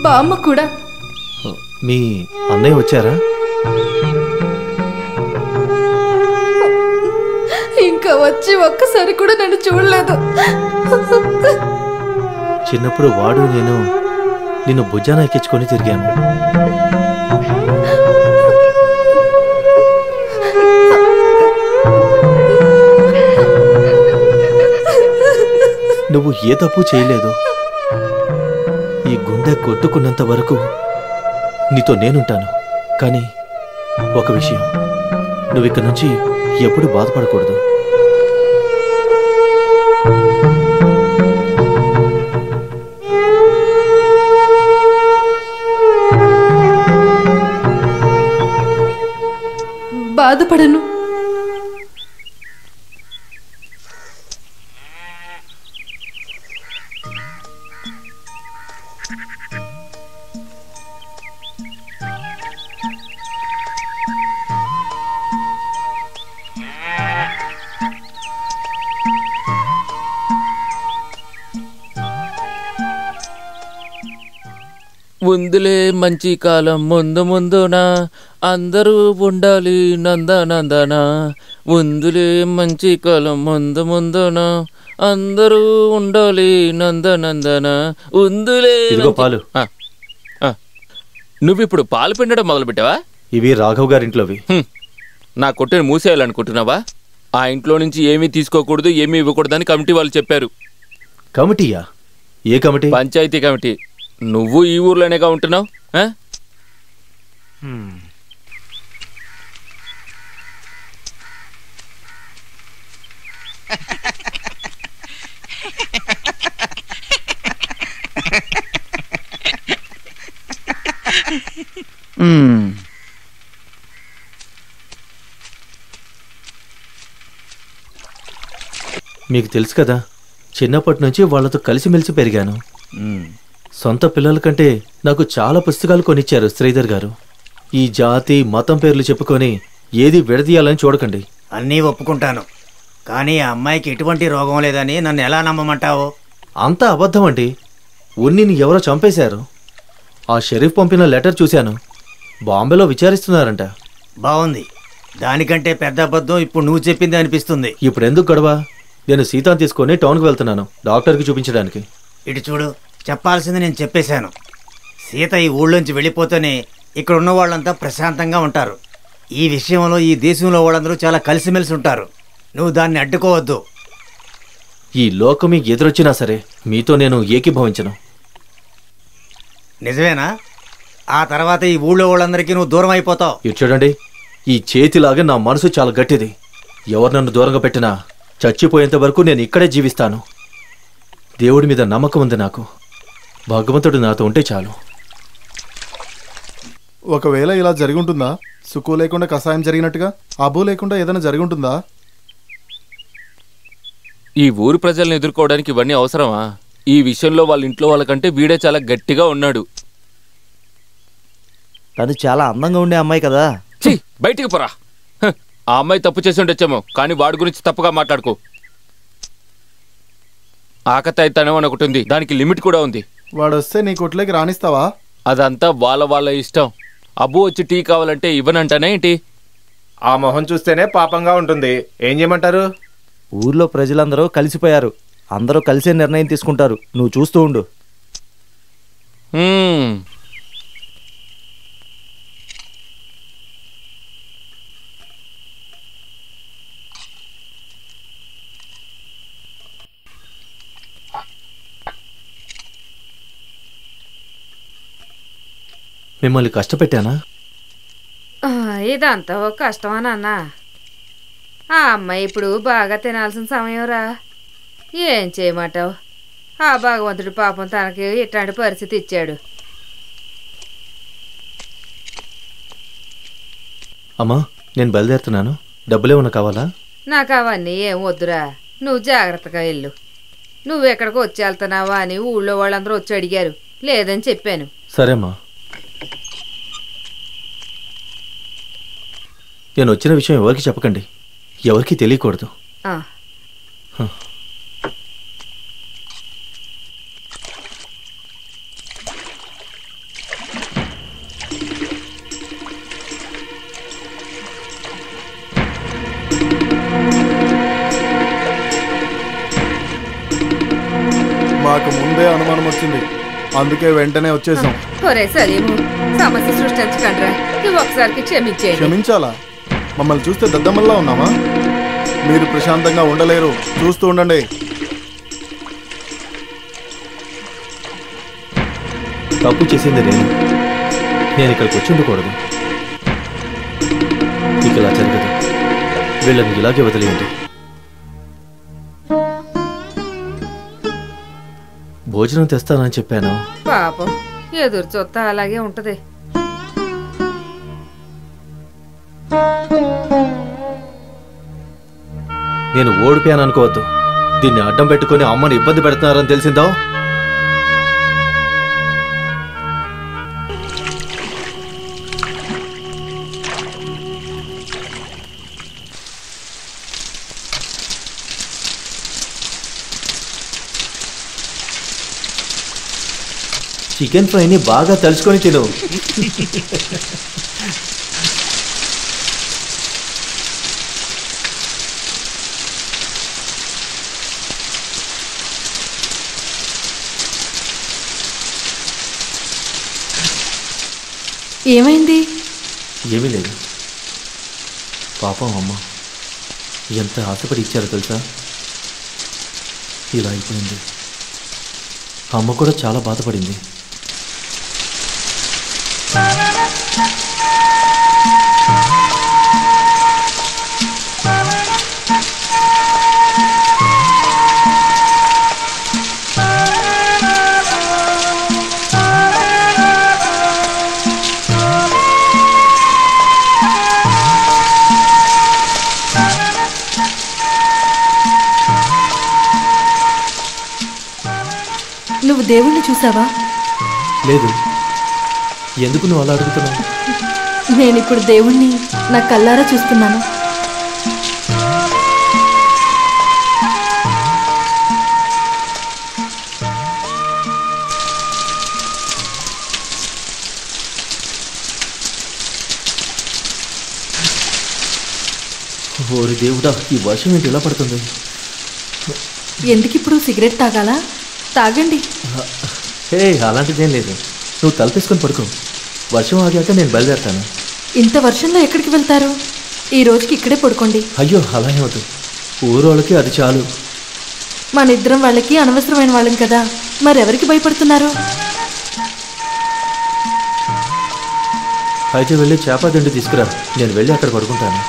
బామ్మ కూడా. మీ అన్నయ్య వచ్చారా? ఇంకా వచ్చి ఒక్కసారి కూడా నన్ను చూడలేదు. చిన్నప్పుడు వాడు నేను నిన్ను భుజాన ఎక్కించుకొని తిరిగాను. నువ్వు ఏ తప్పు చేయలేదు. ఈ గుండె కొట్టుకున్నంత వరకు నీతో నేనుంటాను. కానీ ఒక విషయం, నువ్వు ఇక్కడి నుంచి ఎప్పుడు బాధపడకూడదు. బాధపడను. ఉందిలే మంచి కాలం ముందు ముందున అందరూ ఉండాలి నందనందన. ఉందిలే మంచి కాలం ముందు ముందున అందరూ ఉండాలి నందనందన. ఉందిలే. ఇదిగో పాలు. నువ్విప్పుడు పాలు పిండడం మొదలుపెట్టావా? ఇవి రాఘవ్ గారింట్లోవి. నా కొట్టుని మూసేయాలనుకుంటున్నావా? ఆ ఇంట్లో నుంచి ఏమీ తీసుకోకూడదు, ఏమీ ఇవ్వకూడదని కమిటీ వాళ్ళు చెప్పారు. కమిటీయా? ఏ కమిటీ? పంచాయతీ కమిటీ. నువ్వు ఈ ఊర్లోనేగా ఉంటున్నావు. మీకు తెలుసు కదా, చిన్నప్పటి నుంచి వాళ్ళతో కలిసిమెలిసి పెరిగాను. సొంత పిల్లల కంటే నాకు చాలా పుస్తకాలు కొనిచ్చారు శ్రీధర్ గారు. ఈ జాతి మతం పేర్లు చెప్పుకొని ఏది విడదీయాలని చూడకండి. అన్నీ ఒప్పుకుంటాను, కానీ ఆ అమ్మాయికి ఎటువంటి రోగం లేదని నన్ను ఎలా నమ్మమంటావు? అంతా అబద్ధం అండి. ఉన్నిని ఎవరో చంపేశారు. ఆ షరీఫ్ పంపిన లెటర్ చూశాను. బాంబేలో విచారిస్తున్నారంట. బాగుంది. దానికంటే పెద్ద అబద్ధం ఇప్పుడు నువ్వు చెప్పింది అనిపిస్తుంది. ఇప్పుడు ఎందుకు గొడవ? నేను సీతాను తీసుకొని టౌన్కి వెళ్తున్నాను, డాక్టర్కి చూపించడానికి. ఇటు చూడు, చెప్పాల్సింది నేను చెప్పేశాను. సీత ఈ ఊళ్ళోంచి వెళ్ళిపోతేనే ఇక్కడ ఉన్న వాళ్ళంతా ప్రశాంతంగా ఉంటారు. ఈ విషయంలో ఈ దేశంలో వాళ్ళందరూ చాలా కలిసిమెలిసి ఉంటారు. నువ్వు దాన్ని అడ్డుకోవద్దు. ఈ లోకం ఎదురొచ్చినా సరే మీతో నేను ఏకీభవించను. నిజమేనా? ఆ తర్వాత ఈ ఊళ్ళో వాళ్ళందరికీ నువ్వు దూరం అయిపోతావు. ఇటు చూడండి, ఈ చేతిలాగా నా మనసు చాలా గట్టిది. ఎవరు నన్ను దూరంగా పెట్టినా చచ్చిపోయేంత వరకు నేను ఇక్కడే జీవిస్తాను. దేవుడి మీద నమ్మకం ఉంది నాకు. భగవంతుడు నాతో ఉంటే చాలు. ఒకవేళ ఇలా జరిగి ఉంటుందా? సుక్కు లేకుండా కషాయం జరిగినట్టుగా అబూ లేకుండా ఏదైనా జరిగి ఉంటుందా? ఈ ఊరు ప్రజల్ని ఎదుర్కోవడానికి ఇవన్నీ అవసరమా? ఈ విషయంలో వాళ్ళ ఇంట్లో వాళ్ళకంటే వీడే చాలా గట్టిగా ఉన్నాడు. తను చాలా అందంగా ఉండే అమ్మాయి కదా. బయటికి పోరా. ఆ అమ్మాయి తప్పు చేసి ఉండొచ్చేమో, కానీ వాడి గురించి తప్పుగా మాట్లాడుకో. ఆకతాయి తనం అని ఒకటి ఉంది, దానికి లిమిట్ కూడా ఉంది. వాడు వస్తే నీ కొట్లోకి రాణిస్తావా? అదంతా వాళ్ళ ఇష్టం. అబ్బు వచ్చి టీ కావాలంటే ఇవ్వనంటానే ఏంటి? ఆ మొహం చూస్తేనే పాపంగా ఉంటుంది. ఏం చేయమంటారు? ఊర్లో ప్రజలందరూ కలిసిపోయారు. అందరూ కలిసే నిర్ణయం తీసుకుంటారు. నువ్వు చూస్తూ ఉండు. మిమ్మల్ని కష్టపెట్టానా? ఇదంతా ఒక కష్టమా నాన్న? ఆ అమ్మాయి ఇప్పుడు బాగా తినాల్సిన సమయం రా. ఏం చేయమంటావు? ఆ భగవంతుడు పాపం తనకి ఇట్లాంటి పరిస్థితి ఇచ్చాడు. అమ్మా, నేను బయలుదేరుతున్నాను. డబ్బులేమన్నా కావాలా? నాకు అవన్నీ ఏం వద్దురా, నువ్వు జాగ్రత్తగా వెళ్ళు. నువ్వెక్కడికి వచ్చి వెళ్తున్నావా అని ఊళ్ళో వాళ్ళందరూ వచ్చి అడిగారు. లేదని చెప్పాను. సరేమ్మా. నేను వచ్చిన విషయం ఎవరికి చెప్పకండి, ఎవరికి తెలియకూడదు. మాకు ముందే అనుమానం వచ్చింది, అందుకే వెంటనే వచ్చేసాం. ఒరే సలీము, సమస్య సృష్టించకండిరా. నువ్వు ఒకసారికి క్షమించేయండి. క్షమించాలా? మమ్మల్ని చూస్తే దద్దమ్మల్లా ఉన్నామా? మీరు ప్రశాంతంగా ఉండలేరు. చూస్తూ ఉండండి. తప్పు చేసింది నేను ఇక్కడికి వచ్చి ఉండకూడదు. ఇక ఇలా జరగదు. వీళ్ళని ఇలాగే వదిలేయండి. భోజనం తెస్తానని చెప్పాను. పాపం ఎదురు చూస్తా అలాగే ఉంటది. నేను ఓడిపోయాను అనుకోవద్దు. దీన్ని అడ్డం పెట్టుకుని అమ్మని ఇబ్బంది పెడుతున్నారని తెలిసిందో చికెన్ ఫ్రైని బాగా తలుచుకొని తిను. ఏమైంది? ఏమీ లేదు. పాపం అమ్మ ఎంత ఆశపడి ఇచ్చారో తెలుసా? ఇలా అయిపోయింది. అమ్మ కూడా చాలా బాధపడింది. నువ్వు దేవుణ్ణి చూసావా? లేదు. ఎందుకు నువ్వు అలా అడుగుతున్నావు? నేనిప్పుడు దేవుణ్ణి నా కళ్ళారా చూస్తున్నాను. ఓరి దేవుడా, ఈ వర్షం ఏంటి ఇలా పడుతుంది? ఎందుకిప్పుడు సిగరెట్ తాగాలా? తాగండి. హే, అలాంటిదేం లేదు. నువ్వు తలపేసుకొని పడుకో. వర్షం ఆగాక నేను బయలుదేరుతాను. ఇంత వర్షంలో ఎక్కడికి వెళ్తారు? ఈ రోజుకి ఇక్కడే పడుకోండి. అయ్యో, అలా ఏమవుతుంది. ఊరోళ్ళకి అది చాలు. మన ఇద్దరం వాళ్ళకి అనవసరమైన వాళ్ళం కదా, మరెవరికి భయపడుతున్నారు? అయితే వెళ్ళి చేప దిండి తీసుకురా. నేను వెళ్ళి అక్కడ పడుకుంటాను.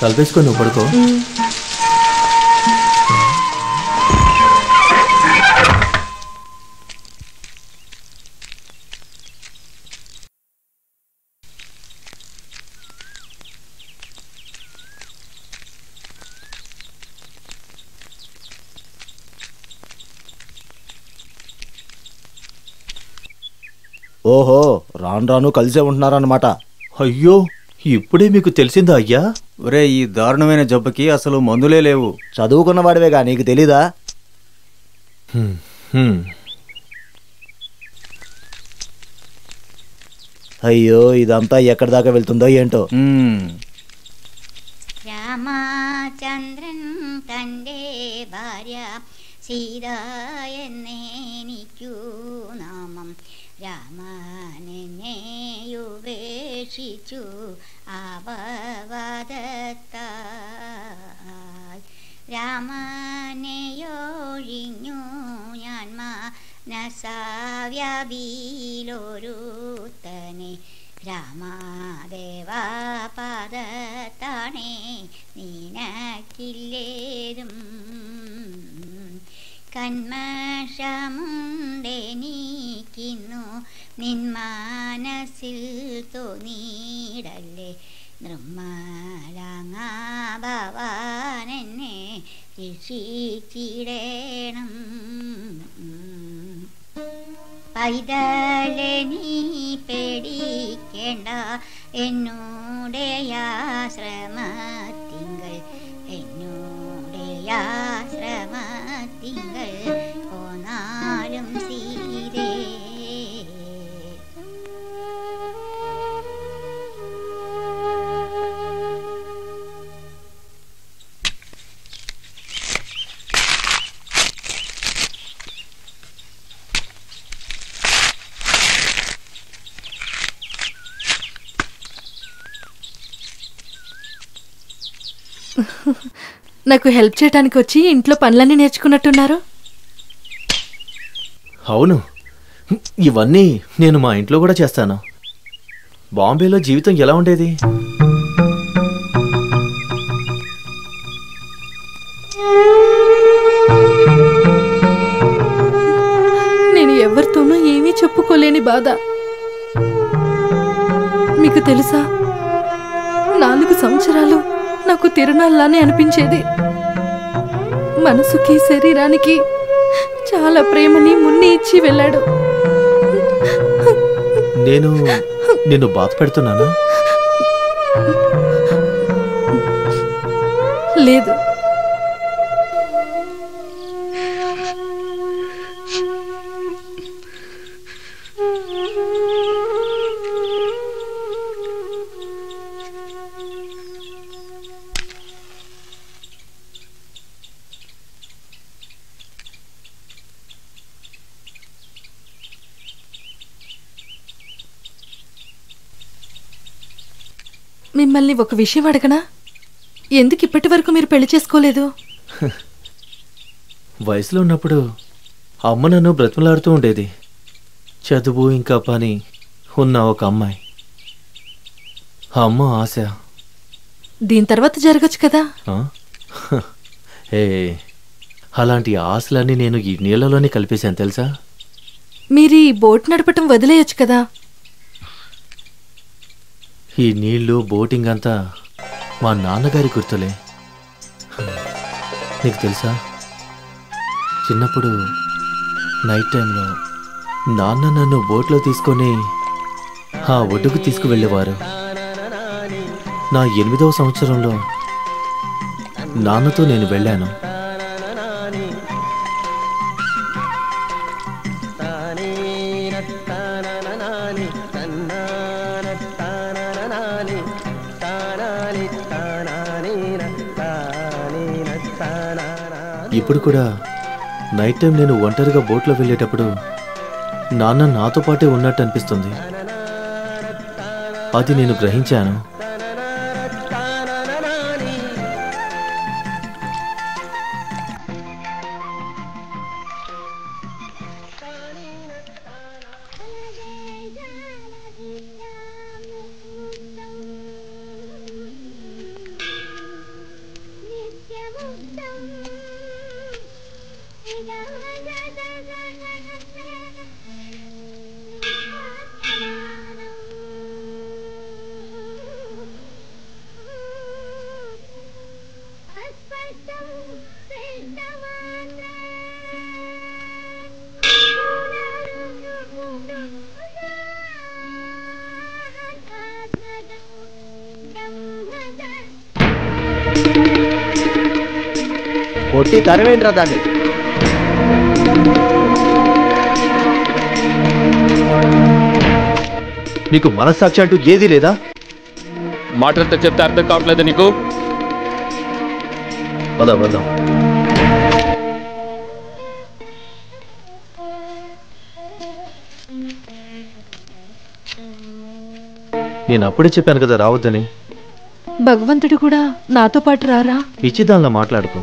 తలపేసుకొని నువ్వు పడుకో. ఓహో, రాను రాను కలిసే ఉంటున్నారన్నమాట. అయ్యో, ఇప్పుడే మీకు తెలిసిందా అయ్యా? ఒరే, ఈ దారుణమైన జబ్బుకి అసలు మందులే లేవు. చదువుకున్నవాడివేగా, నీకు తెలీదా? అయ్యో, ఇదంతా ఎక్కడి దాకా వెళ్తుందో ఏంటో. രാമചന്ദ്രൻ തൻ്റെ ഭാര്യ സീതയെന്നേനിക്കു നാമം രാമനെന്നെയുപേക്ഷിച്ചു അവവദത്താൽ രാമനെയൊഴിഞ്ഞു ഞാൻ മനസാവ്യാപിയിലൊരുത്തനെ രാമദേവാ പാദത്താണേ നിനക്കില്ലേതും കന്മഷമുണ്ടെനിക്കുന്നു നിൻ മനസ്സിൽ തോന്നിയിടല്ലേ നിർമ്മലാങ്ങാ ഭവാനെന്നെ രക്ഷിച്ചിടേണം പൈതലെ നീ പേടിക്കേണ്ട എന്നോടെ ആശ്രമത്തിങ്കൾ എന്നോടെ ആശ്രമത്തിങ്കൾ പോന്നാലും സീതേ నాకు హెల్ప్ చేయడానికి వచ్చి ఇంట్లో పనులన్నీ నేర్చుకున్నట్టున్నారు. అవును, ఇవన్నీ నేను మా ఇంట్లో కూడా చేస్తాను. బాంబేలో జీవితం ఎలా ఉండేది? నేను ఎవరితోనూ ఏమీ చెప్పుకోలేని బాధ. మీకు తెలుసా, 4 సంవత్సరాలు నాకు తిరునాళ్ళని అనిపించేది. మనసుకి శరీరానికి చాలా ప్రేమని మున్ని ఇచ్చి వెళ్ళాడు. నేను నిన్ను బాధ పెడుతున్నానా? లేదు. మిమ్మల్ని ఒక విషయం అడగనా? ఎందుకు ఇప్పటి వరకు మీరు పెళ్లి చేసుకోలేదు? వయసులో ఉన్నప్పుడు అమ్మ నన్ను బ్రతిమలాడుతూ ఉండేది. చదువు ఇంకా పని ఉన్న ఒక అమ్మాయి, అమ్మ ఆశ. దీని తర్వాత జరగచ్చు కదా. ఏ అలాంటి ఆశలన్నీ నేను ఈ నీళ్ళలోనే కలిపేశాను తెలుసా. మీరు ఈ బోట్ నడపటం వదిలేయచ్చు కదా. ఈ నీళ్లు బోటింగ్ అంతా మా నాన్నగారి గుర్తులే. నీకు తెలుసా, చిన్నప్పుడు నైట్ టైంలో నాన్న నన్ను బోట్లో తీసుకొని ఆ ఒడ్డుకు తీసుకువెళ్ళేవారు. నా 8వ సంవత్సరంలో నాన్నతో నేను వెళ్ళాను. ఇప్పుడు కూడా నైట్ టైం నేను ఒంటరిగా బోట్లో వెళ్ళేటప్పుడు నాన్న నాతో పాటే ఉన్నట్టు అనిపిస్తుంది. అది నేను గ్రహించాను. కొట్టి తరవేంట్రా దాన్ని. నీకు మనస్సాక్షి అంటూ ఏదీ లేదా? మాటలతో చెప్తే అర్థం కావట్లేదు నీకు? వద్దాం. నేను అప్పుడే చెప్పాను కదా రావద్దని. భగవంతుడు కూడా నాతో పాటు రారా? పిచ్చిదానిలా మాట్లాడుకో.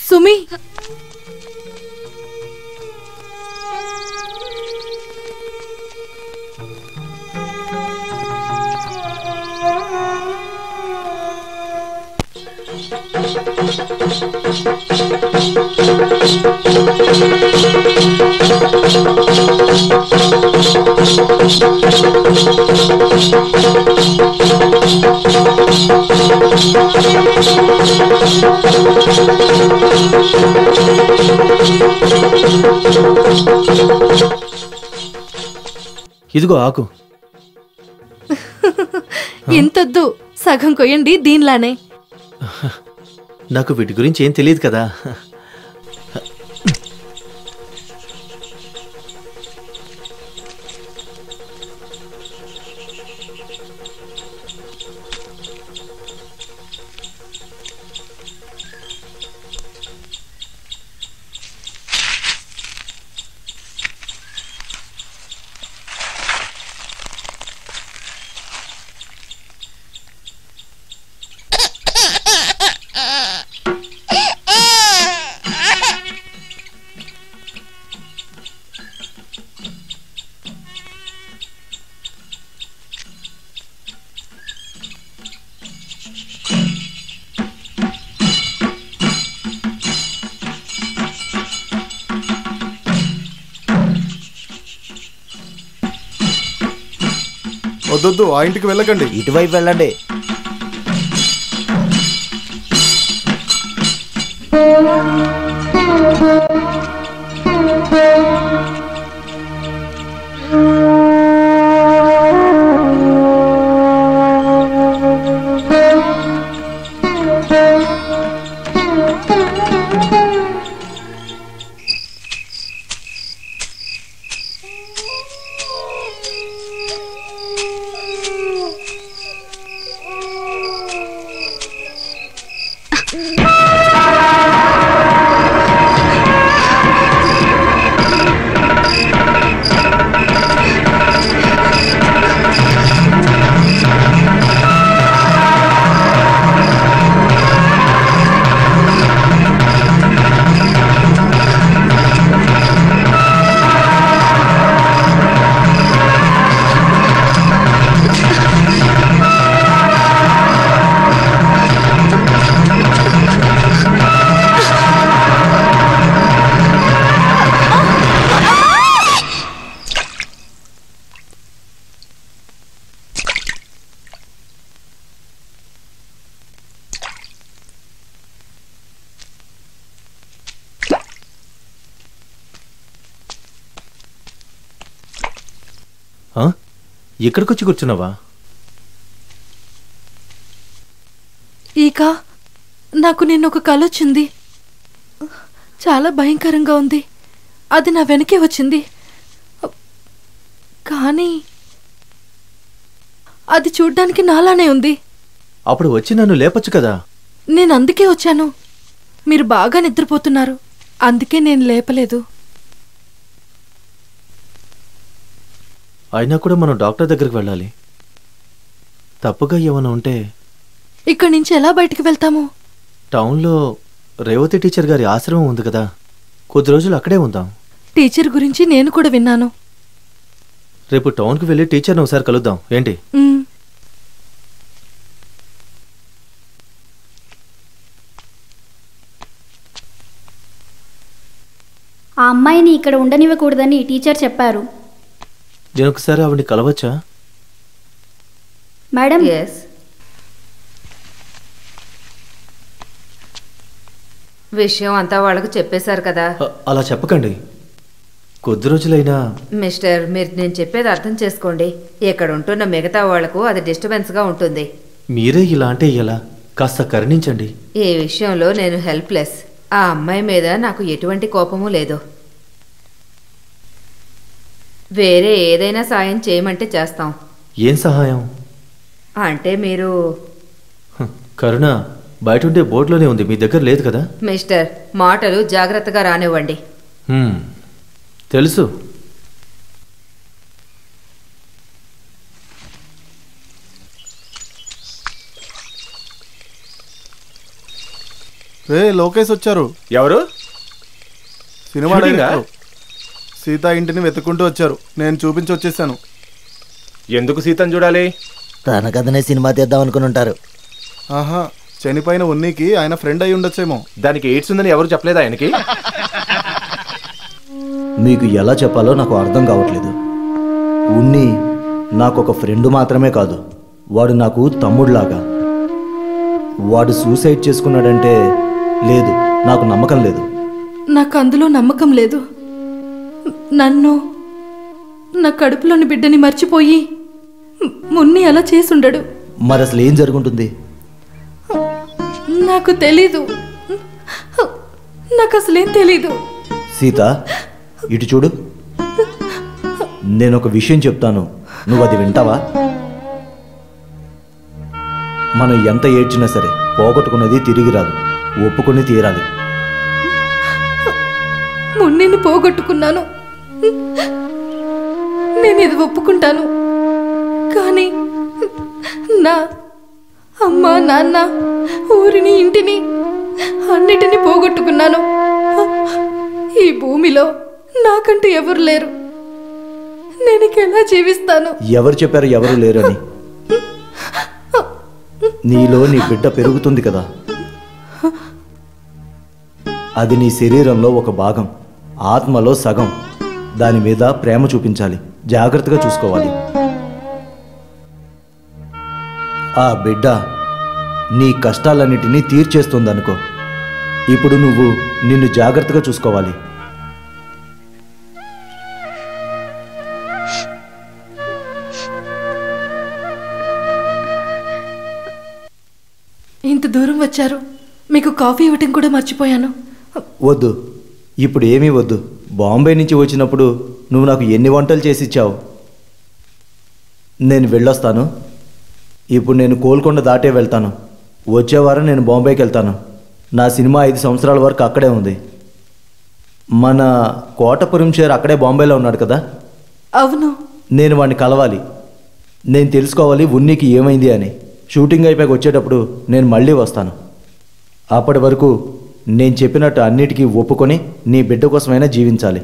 సుమి, ఇదిగో ఆకు. ఇంతొద్దు, సగం కొయ్యండి దీనిలానే. నాకు వీటి గురించి ఏం తెలియదు కదా. వద్దొద్దు, ఆ ఇంటికి వెళ్ళకండి. ఇటువైపు వెళ్ళండి. ఇక్కడికొచ్చి కూర్చున్నావా? ఈక, నాకు నిన్న ఒక కల వచ్చింది. చాలా భయంకరంగా ఉంది. అది నా వెనకే వచ్చింది, కానీ అది చూడ్డానికి నాలానే ఉంది. అప్పుడు వచ్చి నన్ను లేపొచ్చు కదా. నేను అందుకే వచ్చాను. మీరు బాగా నిద్రపోతున్నారు, అందుకే నేను లేపలేదు. అయినా కూడా మనం డాక్టర్ దగ్గరికి వెళ్ళాలి. తప్పుగా ఏమైనా ఉంటే ఇక్కడి నుంచి ఎలా బయటికి వెళ్తాము? టౌన్లో రేవతి టీచర్ గారి ఆశ్రమం ఉంది కదా, కొద్ది రోజులు అక్కడే ఉందాం. టీచర్ గురించి నేను కూడా విన్నాను. రేపు టౌన్కి వెళ్ళి టీచర్ని ఒకసారి కలుద్దాం ఏంటి? ఆ అమ్మాయిని ఇక్కడ ఉండనివ్వకూడదని టీచర్ చెప్పారు. నేను ఒకసారి ఆవిడని కలవచ్చా? మేడం, విషయం అంతా వాళ్ళకు చెప్పేశారు కదా. అలా చెప్పకండి. కొద్ది రోజులైనా మిస్టర్, మీరు నేను చెప్పేది అర్థం చేసుకోండి. ఇక్కడ ఉంటున్న మిగతా వాళ్లకు అది డిస్టర్బెన్స్గా ఉంటుంది. మీరే ఇలా అంటే ఎలా? కాస్త కరుణించండి. ఈ విషయంలో నేను హెల్ప్లెస్. ఆ అమ్మాయి మీద నాకు ఎటువంటి కోపము లేదు. వేరే ఏదైనా సాయం చేయమంటే చేస్తాం. ఏం సహాయం? అంటే మీరు కరుణ బయట ఉండే బోర్డులోనే ఉంది, మీ దగ్గర లేదు కదా? మిస్టర్, మాటలు జాగ్రత్తగా రానివ్వండి. తెలుసు. లోకేష్ వచ్చారు. ఎవరు? Cinema director. సీత ఇంటిని వెతుక్కుంటూ వచ్చారు. నేను చూపించి వచ్చేసాను. ఎందుకు సీతను చూడాలి? తన కథనే సినిమా తీద్దాం అనుకుని ఉంటారు. ఆహా, చనిపోయిన ఉన్నీకి ఆయన ఫ్రెండ్ అయి ఉండొచ్చేమో. దానికి ఎయిడ్స్ ఉందని ఎవరు చెప్పలేదా ఆయనకి? మీకు ఎలా చెప్పాలో నాకు అర్థం కావట్లేదు. ఉన్ని నాకు ఒక ఫ్రెండ్ మాత్రమే కాదు, వాడు నాకు తమ్ముడులాగా. వాడు సూసైడ్ చేసుకున్నాడంటే లేదు, నాకు నమ్మకం లేదు. నాకు అందులో నమ్మకం లేదు. నన్ను, నా కడుపులోని బిడ్డని మర్చిపోయి మున్ని అలా చేసుండడు. మరి అసలు ఏం జరుగుంటుంది? నాకు తెలీదు. నాకు అసలేం తెలీదు. సీత, ఇటు చూడు. నేను ఒక విషయం చెప్తాను, నువ్వు అది వింటావా? మనం ఎంత ఏడ్చినా సరే పోగొట్టుకున్నది తిరిగి రాదు, ఒప్పుకొని తీరాలి. మున్నిని పోగొట్టుకున్నాను, నేను ఇది ఒప్పుకుంటాను. కానీ నా అమ్మ, నాన్న, ఊరిని, ఇంటిని అన్నిటినీ పోగొట్టుకున్నాను. ఈ భూమిలో నాకంటూ ఎవరు లేరు. నేను ఎలా జీవిస్తాను? ఎవరు చెప్పారు ఎవరు లేరని? నీలో నీ బిడ్డ పెరుగుతుంది కదా, అది నీ శరీరంలో ఒక భాగం, ఆత్మలో సగం. దాని మీద ప్రేమ చూపించాలి, జాగ్రత్తగా చూసుకోవాలి. ఆ బిడ్డ నీ కష్టాలన్నిటినీ తీర్చేస్తుందనుకో. ఇప్పుడు నువ్వు నిన్ను జాగ్రత్తగా చూసుకోవాలి. ఇంత దూరం వచ్చారు, మీకు కాఫీ ఇవ్వటం కూడా మర్చిపోయాను. వద్దు, ఇప్పుడు ఏమీ వద్దు. బాంబే నుంచి వచ్చినప్పుడు నువ్వు నాకు ఎన్ని వంటలు చేసి ఇచ్చావు. నేను వెళ్ళొస్తాను. ఇప్పుడు నేను కోల్కొండ దాటే వెళ్తాను. వచ్చే వారం నేను బాంబేకి వెళ్తాను. నా సినిమా 5 సంవత్సరాల వరకు అక్కడే ఉంది. మన కోటపురం షేర్ అక్కడే బాంబేలో ఉన్నాడు కదా? అవును. నేను వాడిని కలవాలి. నేను తెలుసుకోవాలి ఉన్నికి ఏమైంది అని. షూటింగ్ అయిపోయాక వచ్చేటప్పుడు నేను మళ్ళీ వస్తాను. అప్పటి వరకు నేను చెప్పినట్టు అన్నిటికీ ఒప్పుకొని నీ బిడ్డ కోసమైనా జీవించాలి.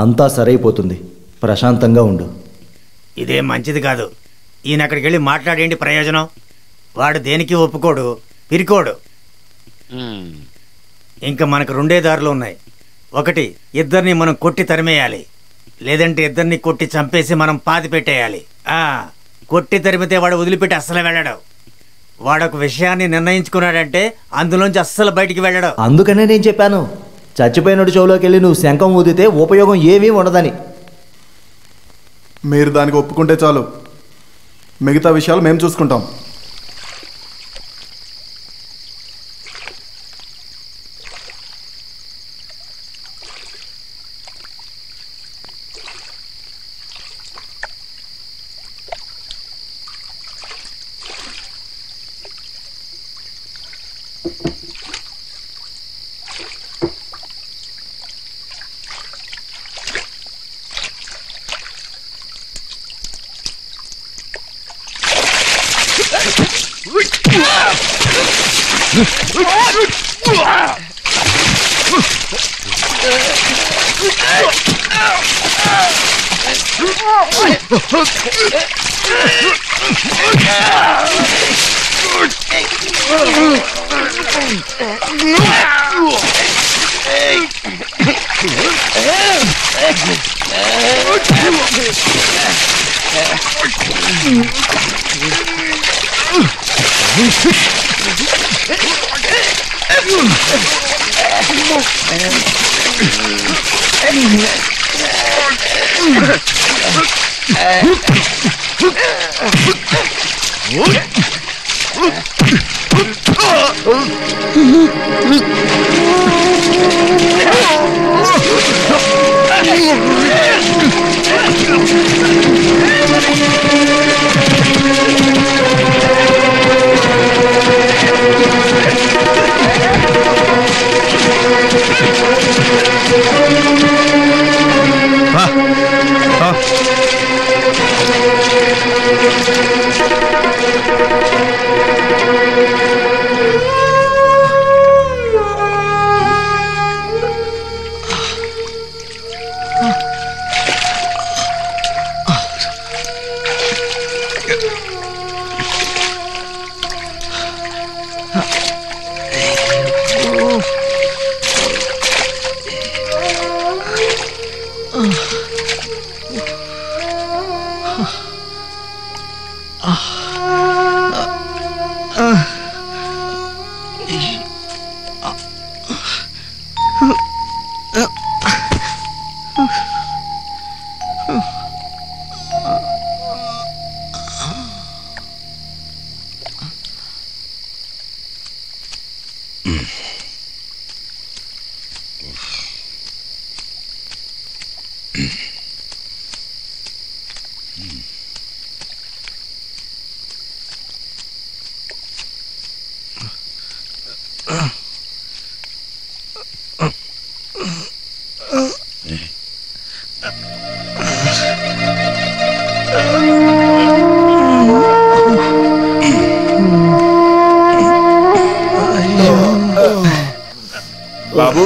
అంతా సరైపోతుంది. ప్రశాంతంగా ఉండు. ఇదేం మంచిది కాదు. ఈయన అక్కడికి వెళ్ళి మాట్లాడేంటి ప్రయోజనం? వాడు దేనికి ఒప్పుకోడు, పిరికోడు. ఇంకా మనకు 2 దారులు ఉన్నాయి. ఒకటి, ఇద్దరిని మనం కొట్టి తరిమేయాలి. లేదంటే ఇద్దరిని కొట్టి చంపేసి మనం పాతి పెట్టేయాలి. కొట్టి తరిమితే వాడు వదిలిపెట్టి అస్సలు వెళ్ళడు. వాడొక విషయాన్ని నిర్ణయించుకున్నాడంటే అందులోంచి అస్సలు బయటికి వెళ్ళడు. అందుకనే నేను చెప్పాను, చచ్చిపోయినట్టు చెవులోకి వెళ్ళి నువ్వు శంఖం ఊదితే ఉపయోగం ఏమీ ఉండదని. మీరు దానికి ఒప్పుకుంటే చాలు, మిగతా విషయాలు మేము చూసుకుంటాం. బాబు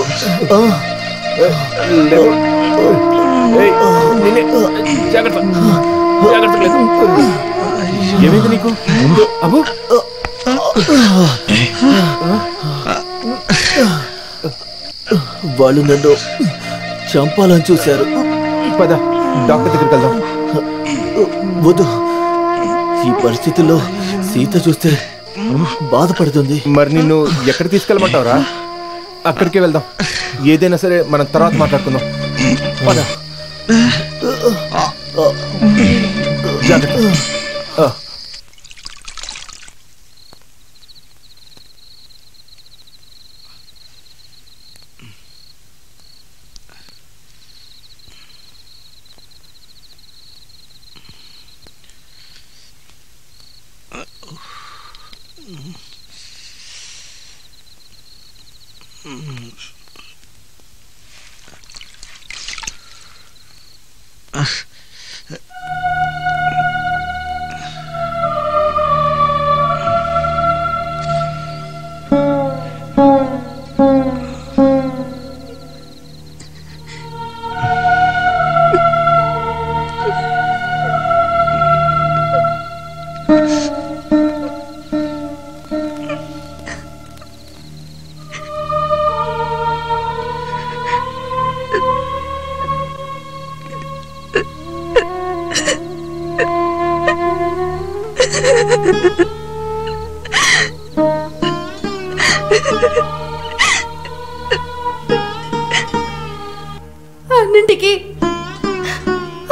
జాగ్రత్త ఏమైంది నీకు అబ్బు వాళ్ళు నన్ను చంపాలని చూశారు. పద డాక్టర్ దగ్గరికి వెళ్దాం. వద్దు, ఈ పరిస్థితుల్లో సీత చూస్తే బాధపడుతుంది. మరి నిన్ను ఎక్కడ తీసుకెళ్ళమంటావురా? అక్కడికే వెళ్దాం. ఏదైనా సరే మనం తర్వాత మాట్లాడుకుందాం. పద. జాగ్రత్త.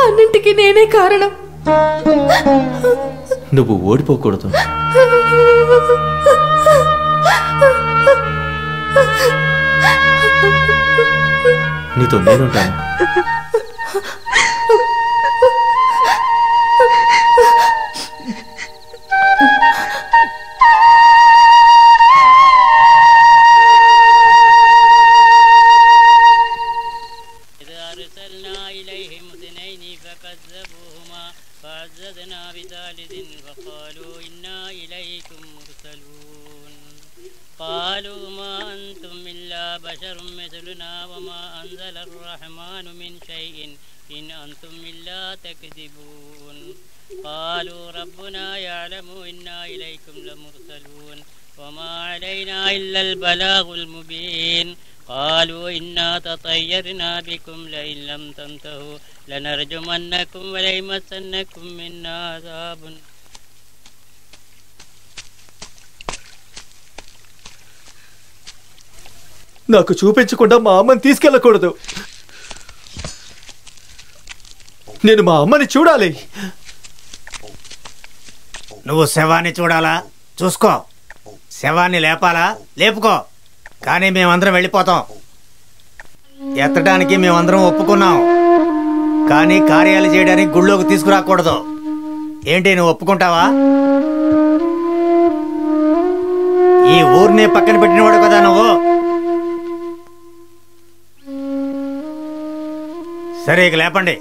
అన్నింటికి నేనే కారణం. నువ్వు ఓడిపోకూడదు. నీతో నేనుంటాను. البلاغ المبين قالوا إنا تطيرنا بكم لئن لم تنتهوا لنرجمنكم وليمسنكم منا عذاب. నాకు చూపించకుండా మా అమ్మని తీసుకెళ్ళకూడదు. నేను మా అమ్మని చూడాలి. నువ్వు శవాన్ని చూడాలా? చూసుకో. శవాన్ని లేపాలా? లేపుకో. కానీ మేమందరం వెళ్ళిపోతాం. ఎత్తడానికి మేమందరం ఒప్పుకున్నాం, కానీ కార్యాలు చేయడానికి గుళ్ళోకి తీసుకురాకూడదు. ఏంటి, నువ్వు ఒప్పుకుంటావా? ఈ ఊరిని పక్కన పెట్టినవాడు కదా నువ్వు. సరే, ఇక లేపండి.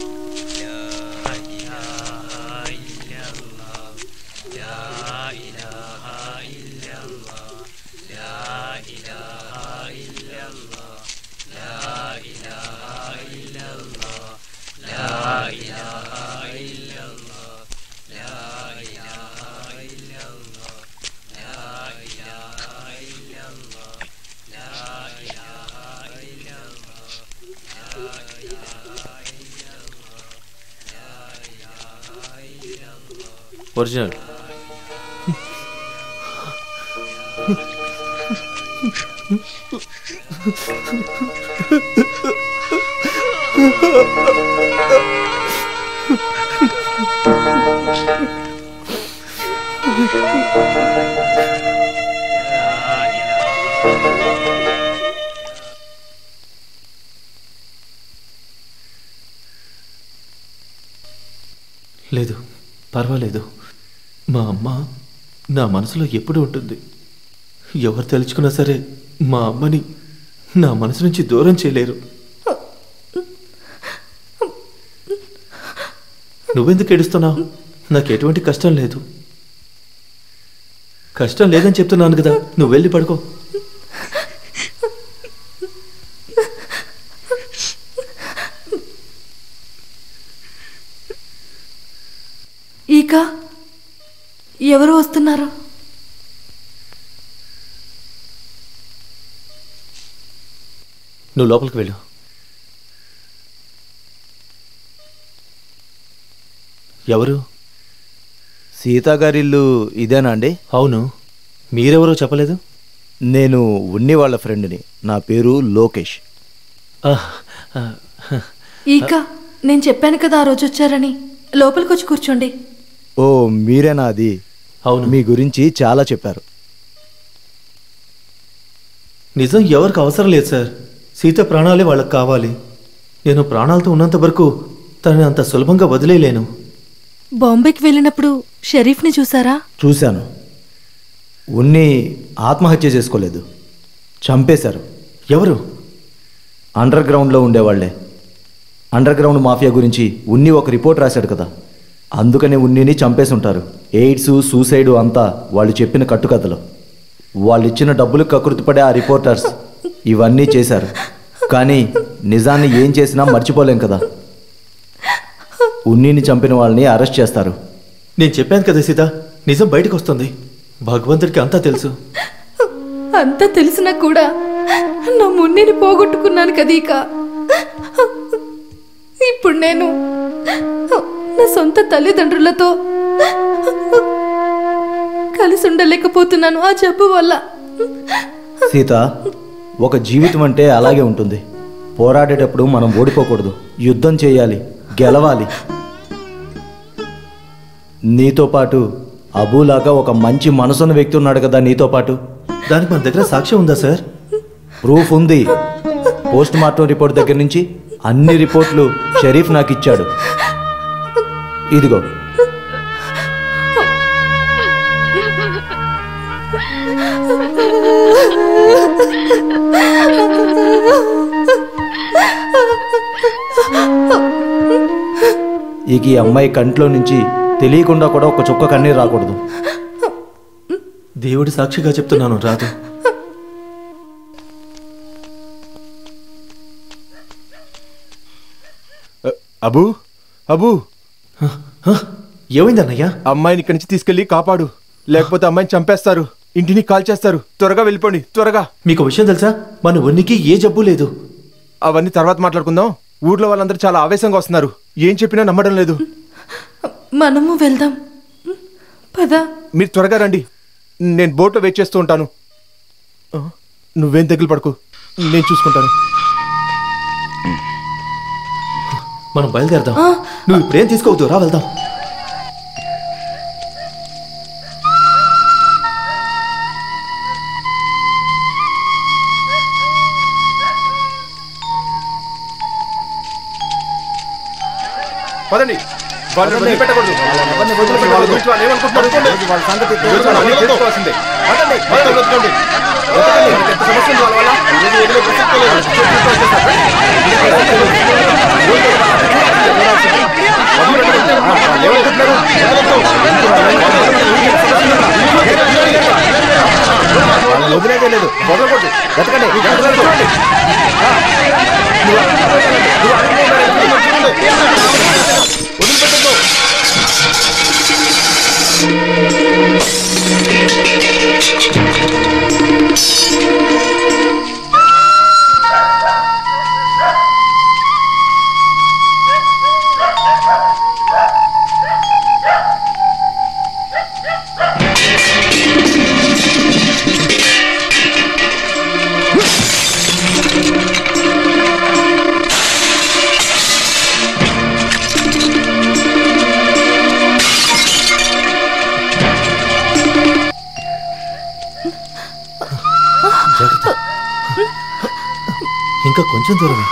ఒరిజినల్. లేదు, పర్వాలేదు. మా అమ్మ నా మనసులో ఎప్పుడు ఉంటుంది. ఎవరు తలుచుకున్నా సరే మా అమ్మని నా మనసు నుంచి దూరం చేయలేరు. నువ్వెందుకు ఏడుస్తున్నావు? నాకు ఎటువంటి కష్టం లేదు. కష్టం లేదని చెప్తున్నాను కదా, నువ్వు వెళ్ళి పడుకో. ఈక ఎవరు వస్తున్నారు? నువ్వు లోపలికి వెళ్ళు. ఎవరు? సీతాగారిల్లు ఇదేనా అండి? అవును. మీరెవరో చెప్పలేదు. నేను ఉన్ని వాళ్ళ ఫ్రెండ్ని. నా పేరు లోకేష్. ఈక నేను చెప్పాను కదా ఆ రోజు వచ్చారని. లోపలికి వచ్చి కూర్చోండి. ఓ మీరేనా అది? అవును. మీ గురించి చాలా చెప్పారు. నిజం ఎవరికి అవసరం లేదు సార్. సీత ప్రాణాలే వాళ్ళకి కావాలి. నేను ప్రాణాలతో ఉన్నంత వరకు తనని అంత సులభంగా వదిలేయలేను. బాంబేకి వెళ్ళినప్పుడు షరీఫ్ని చూసారా? చూశాను. ఉన్ని ఆత్మహత్య చేసుకోలేదు, చంపేశారు. ఎవరు? అండర్ గ్రౌండ్లో ఉండేవాళ్లే. అండర్ గ్రౌండ్ మాఫియా గురించి ఉన్ని ఒక రిపోర్ట్ రాశాడు కదా, అందుకనే ఉన్నిని చంపేసుంటారు. ఎయిడ్స్, సూసైడ్ అంతా వాళ్ళు చెప్పిన కట్టుకథలు. వాళ్ళు ఇచ్చిన డబ్బులు కకృతిపడే ఆ రిపోర్టర్స్ ఇవన్నీ చేశారు. కానీ నిజాన్ని ఏం చేసినా మర్చిపోలేం కదా. ఉన్నిని చంపిన వాళ్ళని అరెస్ట్ చేస్తారు. నేను చెప్పాను కదా సీత, నిజం బయటకు వస్తుంది. భగవంతుడికి అంతా తెలుసు. అంతా తెలిసినా కూడా నా మున్నిని పోగొట్టుకున్నాను కదీక. ఇప్పుడు నేను నా సొంత తల్లిదండ్రులతో కలిసి ఉండలేకపోతున్నాను ఆ జబ్బు వల్ల. సీత, ఒక జీవితం అంటే అలాగే ఉంటుంది. పోరాడేటప్పుడు మనం ఓడిపోకూడదు, యుద్ధం చేయాలి, గెలవాలి. నీతో పాటు అబూలాగా ఒక మంచి మనసున్న వ్యక్తి ఉన్నాడు కదా నీతో పాటు. దానికి మన దగ్గర సాక్ష్యం ఉందా సార్? ప్రూఫ్ ఉంది. పోస్ట్ మార్టం రిపోర్ట్ దగ్గర నుంచి అన్ని రిపోర్ట్లు షరీఫ్ నాకు ఇచ్చాడు. ఇదిగో. ఇక ఈ అమ్మాయి కంట్లో నుంచి తెలియకుండా కూడా ఒక చుక్క కన్నీరు రాకూడదు. దేవుడి సాక్షిగా చెప్తున్నాను, రాదు. అబూ, అబూ, ఏమైందన్నయ్యా? అమ్మాయిని ఇక్కడి నుంచి తీసుకెళ్ళి కాపాడు, లేకపోతే అమ్మాయిని చంపేస్తారు, ఇంటిని కాల్ చేస్తారు. త్వరగా వెళ్ళిపోండి, త్వరగా. మీకు విషయం తెలుసా? మన ఉనికి ఏ జబ్బు లేదు. అవన్నీ తర్వాత మాట్లాడుకుందాం. ఊర్లో వాళ్ళందరూ చాలా ఆవేశంగా వస్తున్నారు. ఏం చెప్పినా నమ్మడం లేదు. మనము వెళ్దాం పద. మీరు త్వరగా రండి, నేను బోట్లో వెయిట్ చేస్తూ ఉంటాను. నువ్వేం తగిలి పడుకో, నేను చూసుకుంటాను. మనం బయలుదేరదాం. నువ్వు ఇప్పుడేం తీసుకోవద్దు, రా వెళ్దాం. పదండి. వాళ్ళని వదిలిపెట్టకూడదు. వాళ్ళ గురించి వాళ్ళు ఏమనుకుంటున్నారు? వాళ్ళ సంగతి అన్నీ తెలుసుకోవాల్సిందే. పదండి, మొత్తం వెతుకోండి. మనకి ఎంత సమస్య ఉంది వాళ్ళ వల్ల. ఈరోజు వదిలే ప్రసక్తే లేదు. వాళ్ళు ఏమనుకుంటున్నారు? వాళ్ళని వదిలేదే లేదు. వదలకూడదు. వెతకండి, వదలకూడదు. ఇంకా కొంచెం దూరమే.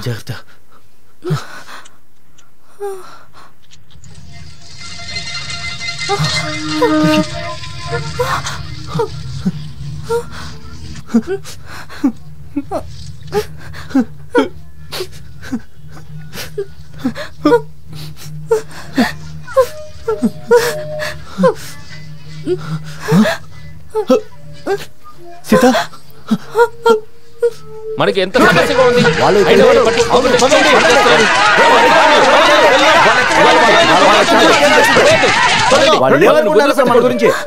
జాగ్రత్త. సీత, మనకి ఎంత సమస్యగా ఉంది.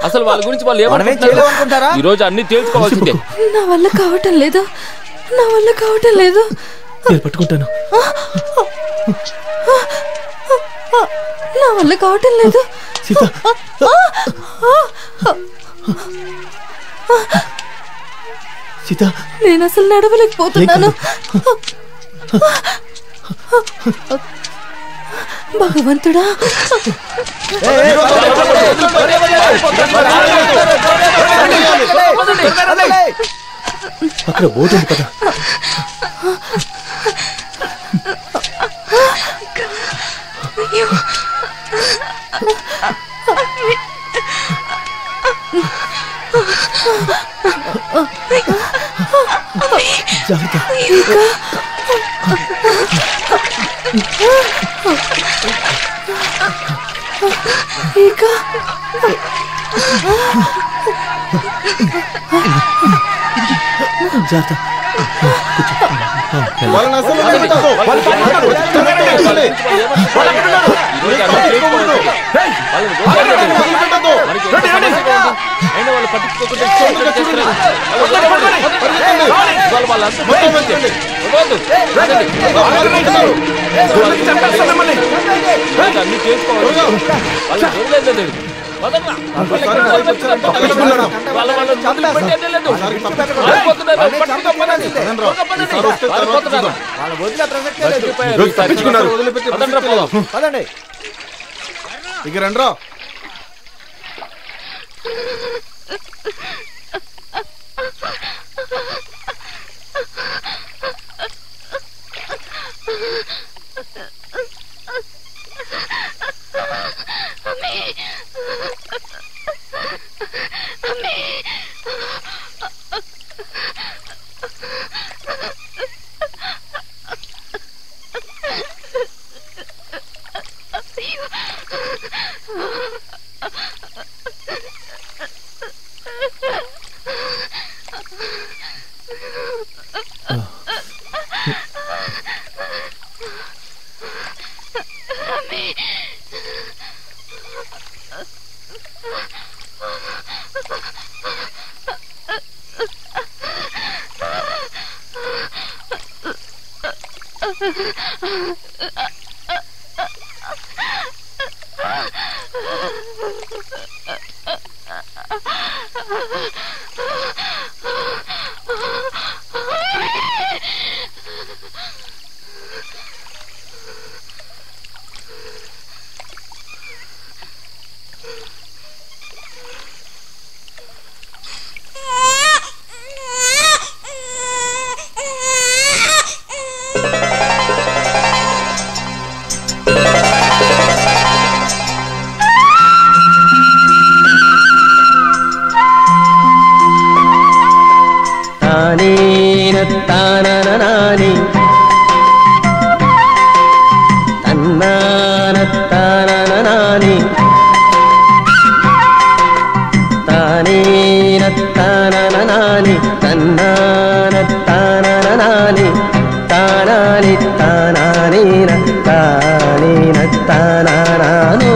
అసలు వాళ్ళ గురించి వాళ్ళు ఏమనుకుంటారు? ఈ రోజు అన్ని తేల్చుకోవాల్సిందే. నా వల్ల కావటం లేదు, నా వల్ల కావటం లేదు. నేను పట్టుకుంటాను. నా వల్ల కావటం లేదు. సీత, సీత, నేను అసలు నడవలేకపోతున్నాను. భగవంతుడా, అక్కడ బోట్ ఉంది కదా. జాగ్రత్త. వాళ్ళు పట్టించుకోకుండా అన్ని చేసుకోవాలి. ఇక రండ్రా. తానాని తానాని తాని తానాను